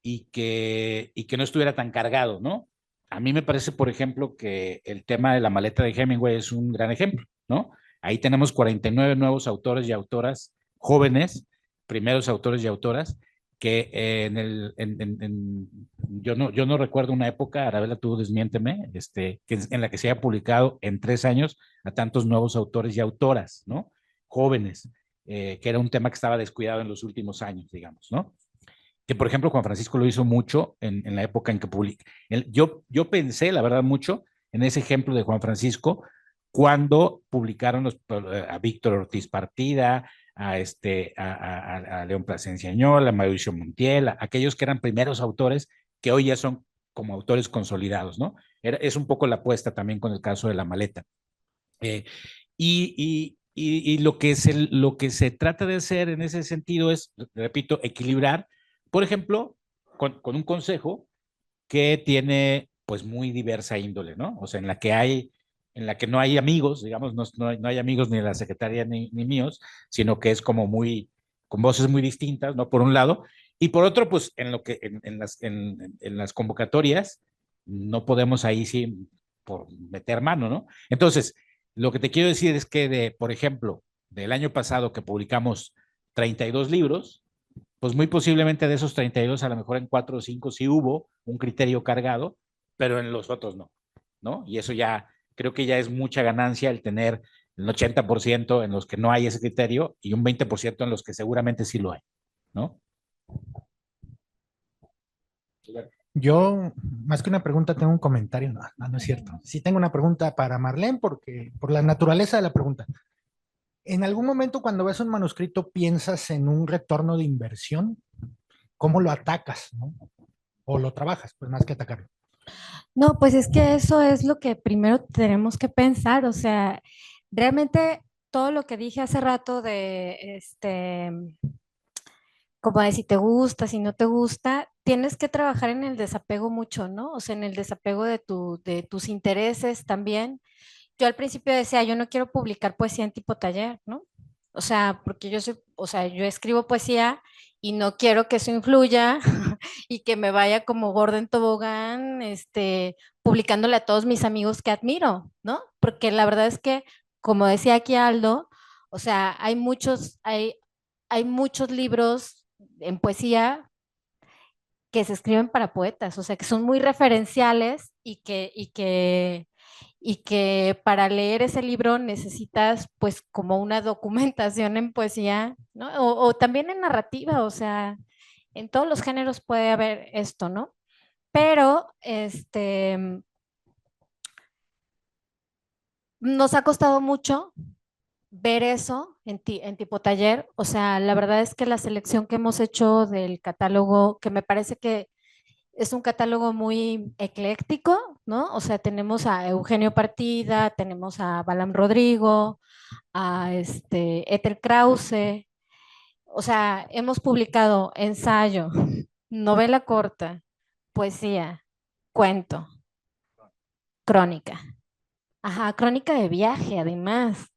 y que no estuviera tan cargado, ¿no? A mí me parece, por ejemplo, que el tema de la maleta de Hemingway es un gran ejemplo, ¿no? Ahí tenemos 49 nuevos autores y autoras jóvenes, primeros autores y autoras, que yo no recuerdo una época, Arabella, tú desmiénteme, en la que se haya publicado en 3 años a tantos nuevos autores y autoras, ¿no? Jóvenes, que era un tema que estaba descuidado en los últimos años, digamos, ¿no? Que por ejemplo Juan Francisco lo hizo mucho en la época en que publicó. Yo pensé, la verdad, mucho en ese ejemplo de Juan Francisco cuando publicaron a Víctor Ortiz Partida, a León Plasencia Añol, a Mauricio Montiel, a aquellos que eran primeros autores que hoy ya son como autores consolidados, ¿no? Es un poco la apuesta también con el caso de La Maleta. Y lo que se trata de hacer en ese sentido es, repito, equilibrar, por ejemplo, con un consejo que tiene pues muy diversa índole, ¿no? O sea, en la que no hay amigos, digamos, no hay amigos ni de la secretaria ni míos, sino que es como con voces muy distintas, ¿no? Por un lado, y por otro, pues en las convocatorias no podemos ahí sí por meter mano, ¿no? Entonces, lo que te quiero decir es que por ejemplo, del año pasado que publicamos 32 libros, pues muy posiblemente de esos 32, a lo mejor en 4 o 5 sí hubo un criterio cargado, pero en los otros no, ¿no? Y eso ya, creo que ya es mucha ganancia el tener el 80% en los que no hay ese criterio y un 20% en los que seguramente sí lo hay, ¿no? Yo, más que una pregunta, tengo un comentario. No es cierto. Sí tengo una pregunta para Marlene, porque por la naturaleza de la pregunta. ¿En algún momento cuando ves un manuscrito piensas en un retorno de inversión? ¿Cómo lo atacas, no? O lo trabajas, pues más que atacarlo. No, pues es que eso es lo que primero tenemos que pensar, o sea, realmente todo lo que dije hace rato de, como de si te gusta, si no te gusta, tienes que trabajar en el desapego mucho, ¿no? O sea, en el desapego de tus intereses también. Yo al principio decía, yo no quiero publicar poesía en tipo taller, ¿no? O sea, porque yo soy, o sea, yo escribo poesía y no quiero que eso influya y que me vaya como gorda en tobogán, publicándole a todos mis amigos que admiro, ¿no? Porque la verdad es que, como decía aquí Aldo, o sea, hay muchos libros en poesía que se escriben para poetas, o sea, que son muy referenciales y que para leer ese libro necesitas pues como una documentación en poesía, ¿no? O también en narrativa, o sea, en todos los géneros puede haber esto, ¿no? Pero nos ha costado mucho ver eso en tipo taller, o sea, la verdad es que la selección que hemos hecho del catálogo, que me parece que es un catálogo muy ecléctico, ¿no? O sea, tenemos a Eugenio Partida, tenemos a Balam Rodrigo, a Ethel Krause, o sea, hemos publicado ensayo, novela corta, poesía, cuento, crónica. Ajá, crónica de viaje, además.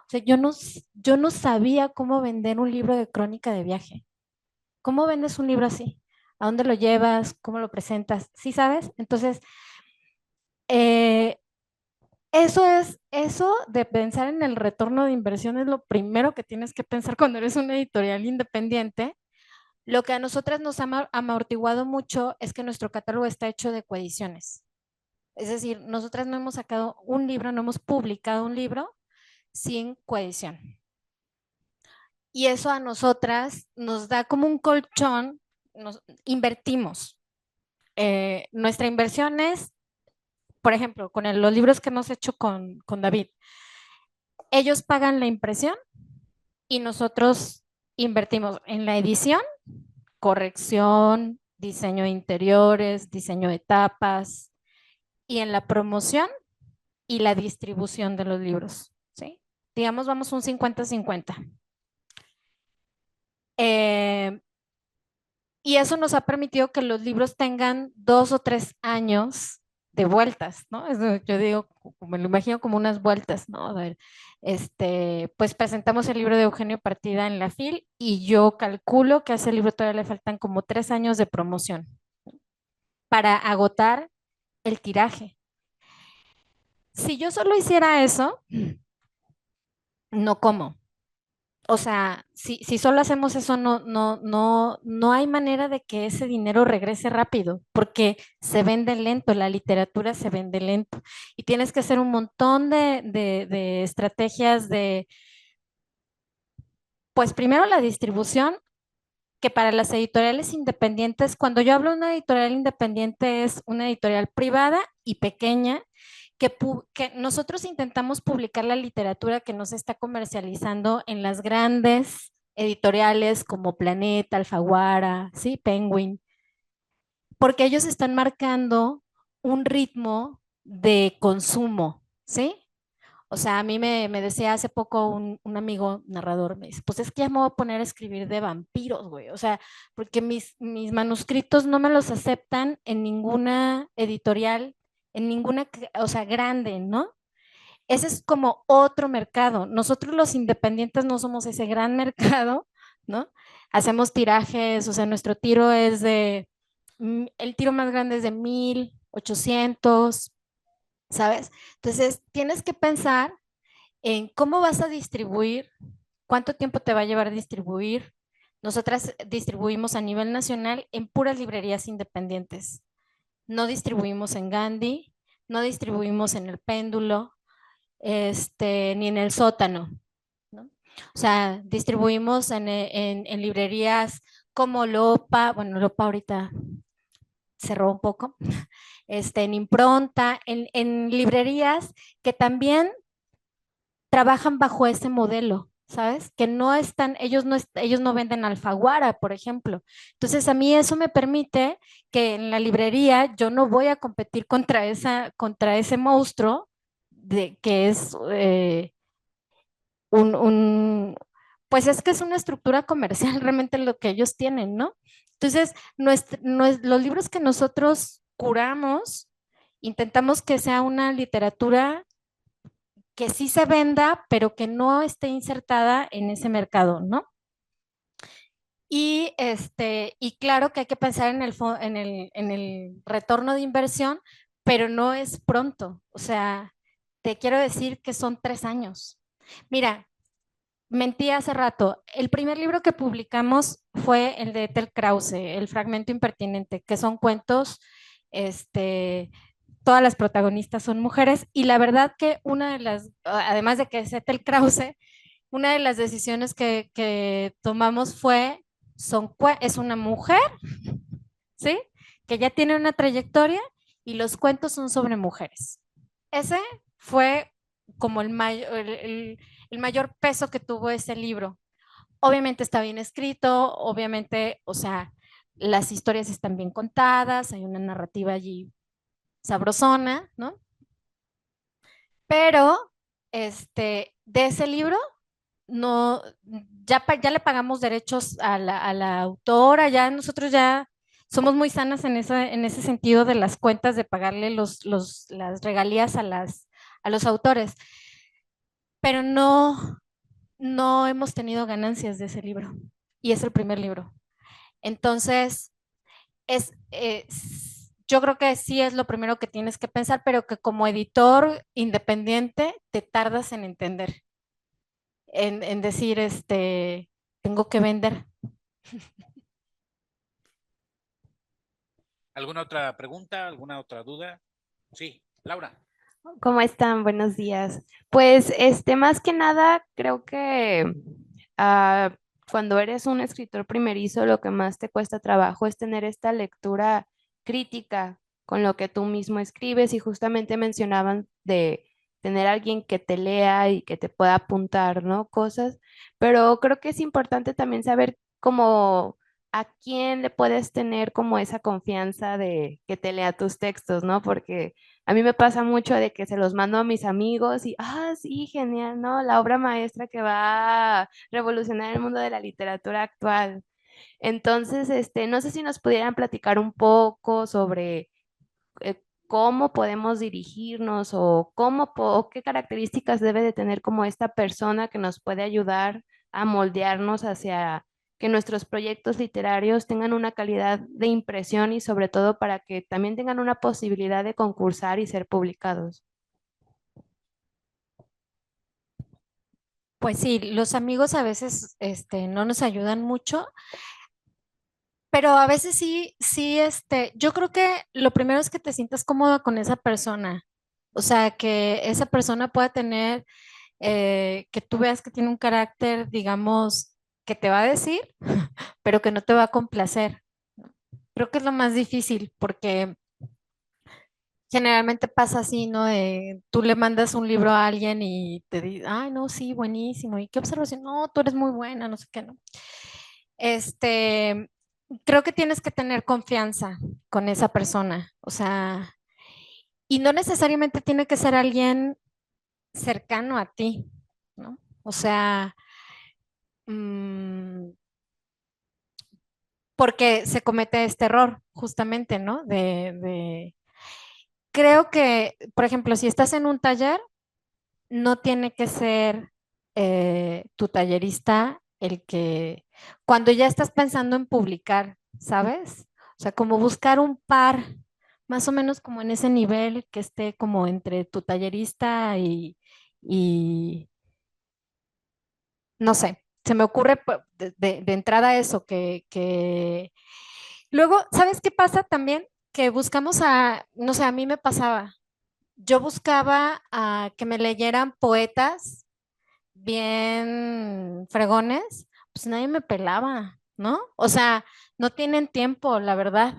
O sea, yo no sabía cómo vender un libro de crónica de viaje. ¿Cómo vendes un libro así? ¿A dónde lo llevas? ¿Cómo lo presentas? ¿Sí sabes? Entonces, eh, eso de pensar en el retorno de inversión es lo primero que tienes que pensar cuando eres una editorial independiente. Lo que a nosotras nos ha amortiguado mucho es que nuestro catálogo está hecho de coediciones. Es decir, nosotras no hemos sacado un libro, no hemos publicado un libro sin coedición. Y eso a nosotras nos da como un colchón, nos invertimos. Nuestra inversión es, por ejemplo, con los libros que hemos hecho con David, ellos pagan la impresión y nosotros invertimos en la edición, corrección, diseño de interiores, diseño de tapas y en la promoción y la distribución de los libros, ¿sí? Digamos, vamos un 50-50. Y eso nos ha permitido que los libros tengan 2 o 3 años de vueltas, ¿no? Yo digo, me lo imagino como unas vueltas, ¿no? A ver, pues presentamos el libro de Eugenio Partida en la FIL y yo calculo que a ese libro todavía le faltan como 3 años de promoción para agotar el tiraje. Si yo solo hiciera eso, no como. O sea, si solo hacemos eso, no hay manera de que ese dinero regrese rápido, porque se vende lento, la literatura se vende lento. Y tienes que hacer un montón de estrategias pues primero la distribución, que para las editoriales independientes, cuando yo hablo de una editorial independiente, es una editorial privada y pequeña que nosotros intentamos publicar la literatura que no se está comercializando en las grandes editoriales como Planeta, Alfaguara, ¿sí? Penguin, porque ellos están marcando un ritmo de consumo, ¿sí? O sea, a mí me decía hace poco un amigo narrador, me dice, pues es que ya me voy a poner a escribir de vampiros, güey. O sea, porque mis manuscritos no me los aceptan en ninguna editorial, en ninguna, o sea, grande, ¿no? Ese es como otro mercado. Nosotros los independientes no somos ese gran mercado, ¿no? Hacemos tirajes, o sea, nuestro tiro es el tiro más grande es de 1,800, ¿sabes? Entonces, tienes que pensar en cómo vas a distribuir ¿Cuánto tiempo te va a llevar a distribuir? Nosotras distribuimos a nivel nacional en puras librerías independientes. No distribuimos en Gandhi, no distribuimos en el Péndulo, ni en el Sótano, ¿no? O sea, distribuimos en librerías como Lopa, bueno, Lopa ahorita cerró un poco, en Impronta, en librerías que también trabajan bajo ese modelo, ¿sabes? Que no están, ellos no venden Alfaguara, por ejemplo. Entonces, a mí eso me permite que en la librería yo no voy a competir contra ese monstruo que es pues es que es una estructura comercial realmente lo que ellos tienen, ¿no? Entonces, los libros que nosotros curamos, intentamos que sea una literatura que sí se venda, pero que no esté insertada en ese mercado, ¿no? Y claro que hay que pensar en el retorno de inversión, pero no es pronto. O sea, te quiero decir que son 3 años. Mira, mentí hace rato. El primer libro que publicamos fue el de Ethel Krause, El fragmento impertinente, que son cuentos, todas las protagonistas son mujeres y la verdad que además de que es Ethel Krause, una de las decisiones que tomamos es una mujer, ¿sí? Que ya tiene una trayectoria y los cuentos son sobre mujeres. Ese fue como el mayor peso que tuvo ese libro. Obviamente está bien escrito, obviamente, o sea, las historias están bien contadas, hay una narrativa allí sabrosona, ¿no? Pero, de ese libro, no, ya le pagamos derechos a la autora, ya nosotros ya somos muy sanas en ese sentido de las cuentas de pagarle las regalías a los autores, pero no hemos tenido ganancias de ese libro y es el primer libro. Entonces, yo creo que sí es lo primero que tienes que pensar, pero que como editor independiente te tardas en entender, en decir, tengo que vender. ¿Alguna otra pregunta? ¿Alguna otra duda? Sí, Laura. ¿Cómo están? Buenos días. Pues, más que nada, creo que ah, cuando eres un escritor primerizo, lo que más te cuesta trabajo es tener esta lectura crítica con lo que tú mismo escribes y justamente mencionaban de tener alguien que te lea y que te pueda apuntar, ¿no? Cosas, pero creo que es importante también saber cómo a quién le puedes tener como esa confianza de que te lea tus textos, ¿no? Porque a mí me pasa mucho de que se los mando a mis amigos y, sí, genial, ¿no? La obra maestra que va a revolucionar el mundo de la literatura actual. Entonces, no sé si nos pudieran platicar un poco sobre cómo podemos dirigirnos o o qué características debe de tener como esta persona que nos puede ayudar a moldearnos hacia que nuestros proyectos literarios tengan una calidad de impresión y sobre todo para que también tengan una posibilidad de concursar y ser publicados. Pues sí, los amigos a veces no nos ayudan mucho, pero a veces sí, sí, yo creo que lo primero es que te sientas cómoda con esa persona. O sea, que esa persona pueda tener, que tú veas que tiene un carácter, digamos, que te va a decir, pero que no te va a complacer. Creo que es lo más difícil porque generalmente pasa así, ¿no? Tú le mandas un libro a alguien y te dice, ay, no, sí, buenísimo. ¿Y qué observación? No, tú eres muy buena, no sé qué, ¿no? Este, creo que tienes que tener confianza con esa persona, o sea, y no necesariamente tiene que ser alguien cercano a ti, ¿no? O sea, mm, porque se comete este error, justamente, ¿no? Creo que, por ejemplo, si estás en un taller, no tiene que ser tu tallerista el que, cuando ya estás pensando en publicar, ¿sabes? O sea, como buscar un par, más o menos como en ese nivel que esté como entre tu tallerista y, no sé, se me ocurre de entrada eso, que luego, ¿sabes qué pasa también? Que buscamos no sé, a mí me pasaba, yo buscaba a que me leyeran poetas bien fregones, pues nadie me pelaba, ¿no? O sea, no tienen tiempo, la verdad.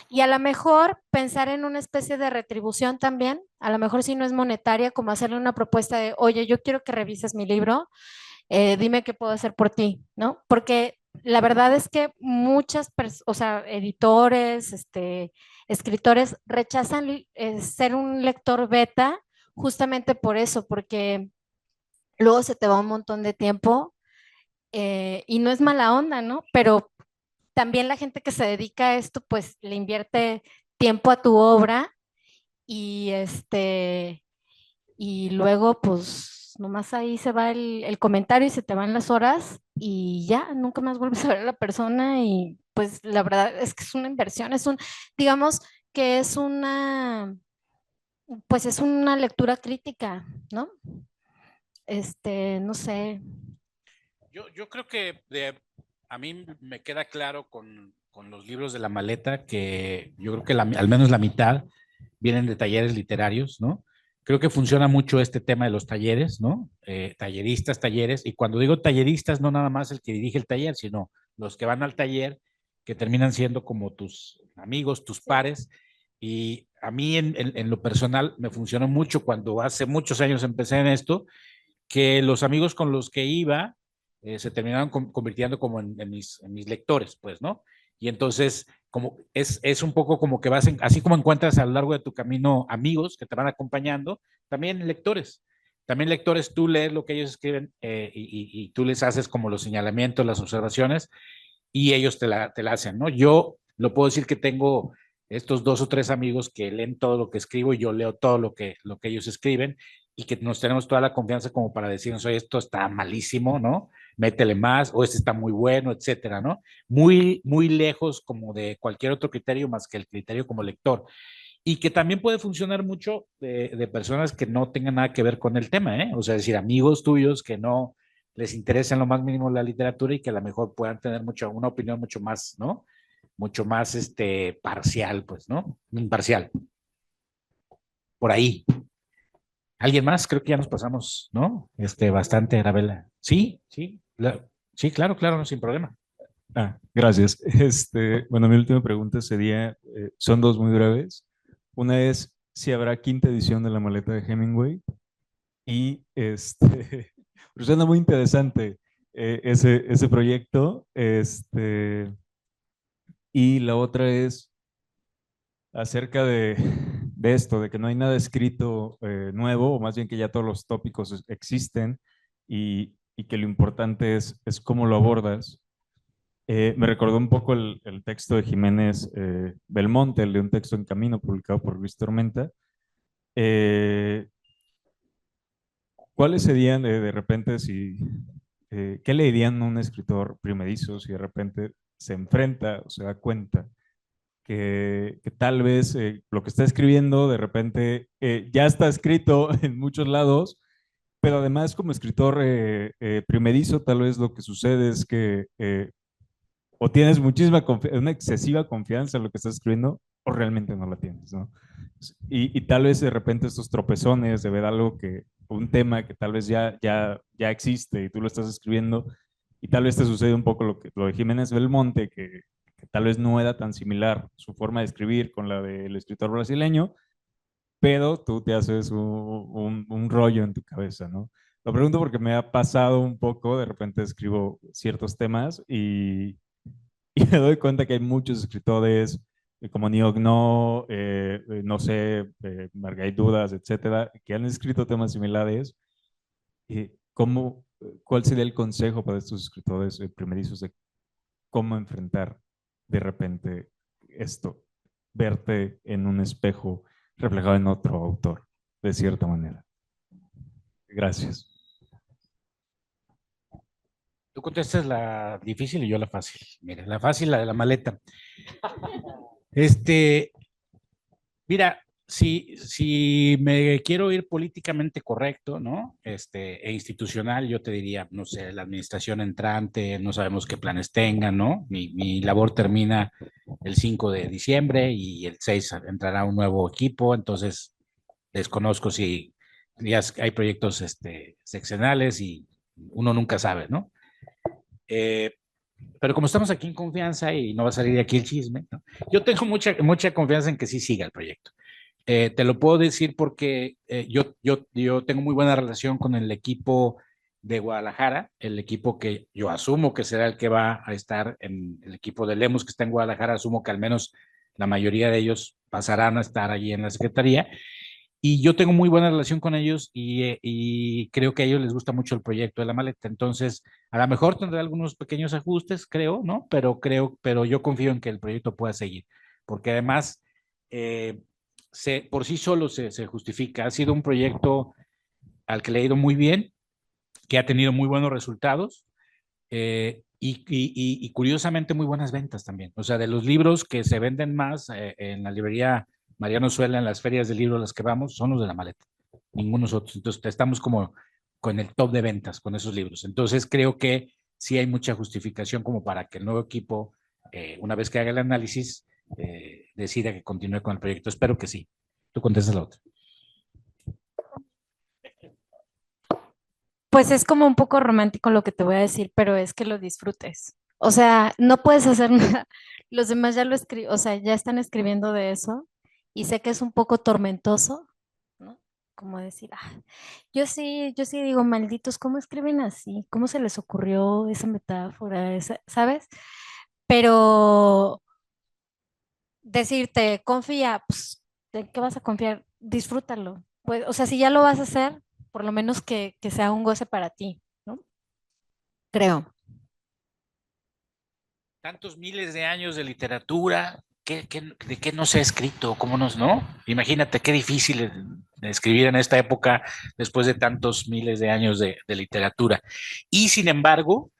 Y a lo mejor pensar en una especie de retribución también, a lo mejor si no es monetaria, como hacerle una propuesta de, oye, yo quiero que revises mi libro, dime qué puedo hacer por ti, ¿no? Porque la verdad es que muchas personas, o sea, editores, escritores rechazan ser un lector beta justamente por eso, porque luego se te va un montón de tiempo y no es mala onda, ¿no? Pero también la gente que se dedica a esto, pues le invierte tiempo a tu obra y y luego pues nomás ahí se va el comentario y se te van las horas y ya, nunca más vuelves a ver a la persona y pues la verdad es que es una inversión, digamos que es pues es una lectura crítica, ¿no? No sé. Yo creo que a mí me queda claro con los libros de la maleta que yo creo que al menos la mitad vienen de talleres literarios, ¿no? Creo que funciona mucho este tema de los talleres, ¿no? Talleristas, talleres, y cuando digo talleristas, no nada más el que dirige el taller, sino los que van al taller, que terminan siendo como tus amigos, tus pares, y a mí en lo personal me funcionó mucho cuando hace muchos años empecé en esto, que los amigos con los que iba se terminaron convirtiendo como en mis lectores, pues, ¿no? Y entonces, como es un poco como que así como encuentras a lo largo de tu camino amigos que te van acompañando, también lectores. También lectores, tú lees lo que ellos escriben y tú les haces como los señalamientos, las observaciones, y ellos te la hacen, ¿no? Yo lo puedo decir que tengo estos 2 o 3 amigos que leen todo lo que escribo y yo leo todo lo que ellos escriben y que nos tenemos toda la confianza como para decirnos, oye, esto está malísimo, ¿no? Métele más, o este está muy bueno, etcétera, ¿no? Muy, muy lejos como de cualquier otro criterio más que el criterio como lector. Y que también puede funcionar mucho de personas que no tengan nada que ver con el tema, ¿eh? O sea, es decir, amigos tuyos que no les interesa en lo más mínimo la literatura y que a lo mejor puedan tener una opinión mucho más, ¿no? Mucho más parcial, pues, ¿no? Imparcial. Por ahí. ¿Alguien más? Creo que ya nos pasamos, ¿no? Bastante, Arabella. Sí, sí, sí, claro, claro, no, sin problema. Gracias. Bueno, mi última pregunta sería, son dos muy breves. Una es si habrá quinta edición de La maleta de Hemingway y pues suena muy interesante ese proyecto. Y la otra es acerca de esto, de que no hay nada escrito nuevo, o más bien que ya todos los tópicos existen y que lo importante es cómo lo abordas. Me recordó un poco el texto de Jiménez Belmonte, el de Un texto en camino, publicado por Luis Tormenta. ¿Cuáles serían de repente si, qué le dirían a un escritor primerizo si de repente se enfrenta o se da cuenta que tal vez lo que está escribiendo de repente ya está escrito en muchos lados, pero además como escritor primerizo tal vez lo que sucede es que o tienes una excesiva confianza en lo que estás escribiendo, o realmente no la tienes, ¿no? Y tal vez de repente estos tropezones de ver algo un tema que tal vez ya existe y tú lo estás escribiendo, y tal vez te sucede un poco lo de Jiménez Belmonte, que tal vez no era tan similar su forma de escribir con la del escritor brasileño, pero tú te haces un rollo en tu cabeza, ¿no? Lo pregunto porque me ha pasado un poco, de repente escribo ciertos temas y me doy cuenta que hay muchos escritores como Neil No, no sé, Margaret Dudas, etcétera, que han escrito temas similares. ¿Cuál sería el consejo para estos escritores primerizos de cómo enfrentar de repente esto, verte en un espejo reflejado en otro autor, de cierta manera? Gracias. Tú contestas la difícil y yo la fácil. Mira, la fácil, la de la maleta. Mira, Si me quiero ir políticamente correcto, ¿no? E institucional, yo te diría, no sé, la administración entrante, no sabemos qué planes tengan, ¿no? Mi labor termina el 5 de diciembre y el 6 entrará un nuevo equipo, entonces desconozco si ya hay proyectos seccionales y uno nunca sabe, ¿no? Pero como estamos aquí en confianza y no va a salir de aquí el chisme, ¿no? Yo tengo mucha confianza en que sí siga el proyecto. Te lo puedo decir porque yo tengo muy buena relación con el equipo de Guadalajara, el equipo que yo asumo que será el que va a estar en el equipo de Lemus que está en Guadalajara, asumo que al menos la mayoría de ellos pasarán a estar allí en la Secretaría. Y yo tengo muy buena relación con ellos y creo que a ellos les gusta mucho el proyecto de la maleta. Entonces, a lo mejor tendrá algunos pequeños ajustes, creo, ¿no? Pero yo confío en que el proyecto pueda seguir, porque además, por sí solo se justifica. Ha sido un proyecto al que le ha ido muy bien, que ha tenido muy buenos resultados y curiosamente muy buenas ventas también. O sea, de los libros que se venden más en la librería Mariano Suela, en las ferias de libros a las que vamos, son los de la maleta, ningunos otros. Entonces, estamos como con el top de ventas con esos libros. Entonces, creo que sí hay mucha justificación como para que el nuevo equipo, una vez que haga el análisis, decida que continúe con el proyecto. Espero que sí. Tú contestas la otra. Pues es como un poco romántico lo que te voy a decir, pero es que lo disfrutes. O sea, no puedes hacer nada. Los demás ya lo escriben, o sea, ya están escribiendo de eso y sé que es un poco tormentoso, ¿no? Como decir, "Ah, yo sí digo, malditos, ¿cómo escriben así? ¿Cómo se les ocurrió esa metáfora, ¿sabes? Pero decirte, confía, pues, ¿de qué vas a confiar? Disfrútalo. Pues, o sea, si ya lo vas a hacer, por lo menos que sea un goce para ti, ¿no? Creo. Tantos miles de años de literatura, de qué no se ha escrito? ¿Cómo nos, no? Imagínate qué difícil de escribir en esta época después de tantos miles de años de literatura. Y sin embargo,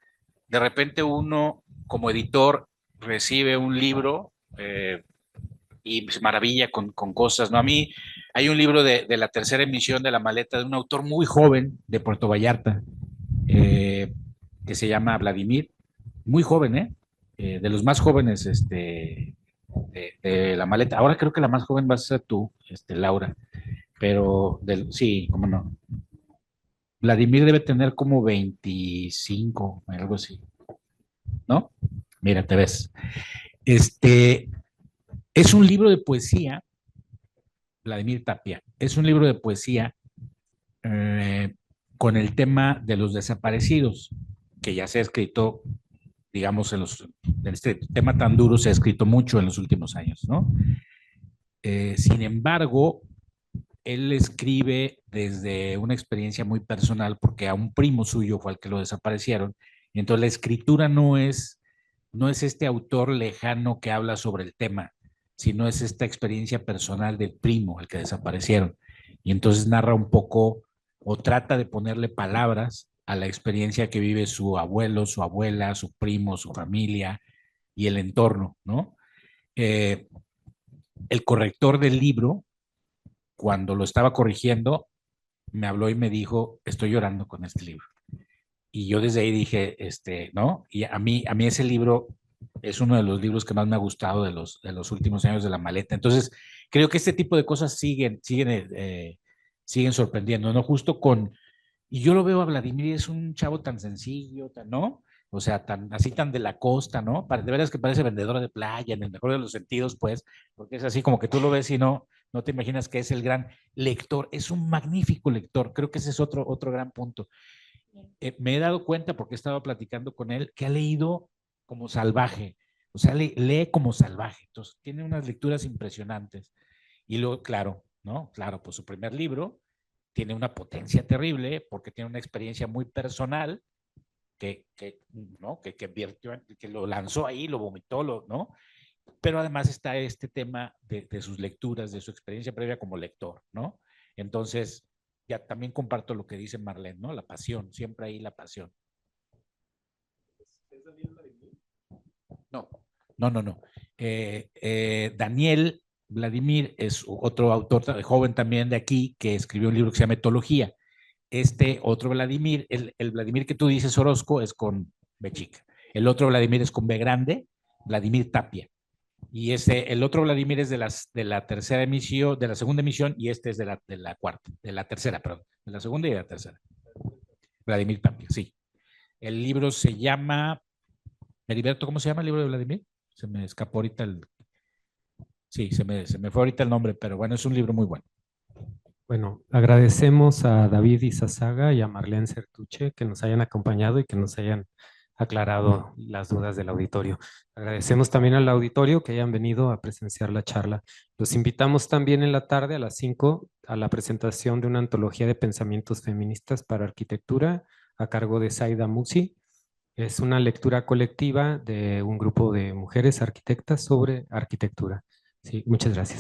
de repente uno como editor recibe un libro y se maravilla con cosas, ¿no? A mí hay un libro de la tercera emisión de La Maleta de un autor muy joven de Puerto Vallarta, que se llama Vladimir, muy joven, ¿eh? De los más jóvenes de La Maleta. Ahora creo que la más joven va a ser tú, Laura, pero sí, cómo no. Vladimir debe tener como 25, algo así, ¿no? Mira, te ves. Este es un libro de poesía, Vladimir Tapia, es un libro de poesía eh, con el tema de los desaparecidos, que ya se ha escrito, digamos, en este tema tan duro se ha escrito mucho en los últimos años, ¿no? Sin embargo, él escribe desde una experiencia muy personal porque a un primo suyo fue al que lo desaparecieron, y entonces la escritura no es este autor lejano que habla sobre el tema, sino es esta experiencia personal del primo al que desaparecieron. Y entonces narra un poco o trata de ponerle palabras a la experiencia que vive su abuelo, su abuela, su primo, su familia y el entorno, ¿no? Eh, el corrector del libro, cuando lo estaba corrigiendo, me habló y me dijo, estoy llorando con este libro. Y yo desde ahí dije, ¿no? Y a mí ese libro es uno de los libros que más me ha gustado de los últimos años de La Maleta. Entonces, creo que este tipo de cosas siguen sorprendiendo, ¿no? Justo y yo lo veo a Vladimir, es un chavo tan sencillo, ¿no? O sea, así tan de la costa, ¿no? De veras que parece vendedor de playa, en el mejor de los sentidos, pues, porque es así como que tú lo ves y no te imaginas que es el gran lector. Es un magnífico lector. Creo que ese es otro gran punto. Me he dado cuenta, porque he estado platicando con él, que ha leído como salvaje. O sea, lee como salvaje. Entonces, tiene unas lecturas impresionantes. Y luego, claro, ¿no? Claro, pues su primer libro tiene una potencia terrible porque tiene una experiencia muy personal ¿no? que virtió, que lo lanzó ahí, lo vomitó, ¿no? Pero además está este tema de sus lecturas, de su experiencia previa como lector, ¿no? Entonces, ya también comparto lo que dice Marlene, ¿no? La pasión, siempre ahí la pasión. No, no. Daniel Vladimir es otro autor joven también de aquí que escribió un libro que se llama Etología. Este otro Vladimir, el Vladimir que tú dices, Orozco, es con B chica. El otro Vladimir es con B grande, Vladimir Tapia. Y el otro Vladimir es de la tercera emisión, de la segunda emisión, y este es de la cuarta, de la tercera, perdón, de la segunda y de la tercera. Vladimir Tapia, sí. El libro se llama, Heriberto, ¿cómo se llama el libro de Vladimir? Se me escapó ahorita sí, se me fue ahorita el nombre, pero bueno, es un libro muy bueno. Bueno, agradecemos a David Izazaga y a Marlene Certuche que nos hayan acompañado y que nos hayan aclarado las dudas del auditorio. Agradecemos también al auditorio que hayan venido a presenciar la charla. Los invitamos también en la tarde a las 5 a la presentación de una antología de pensamientos feministas para arquitectura a cargo de Zaida Musi. Es una lectura colectiva de un grupo de mujeres arquitectas sobre arquitectura. Sí, muchas gracias.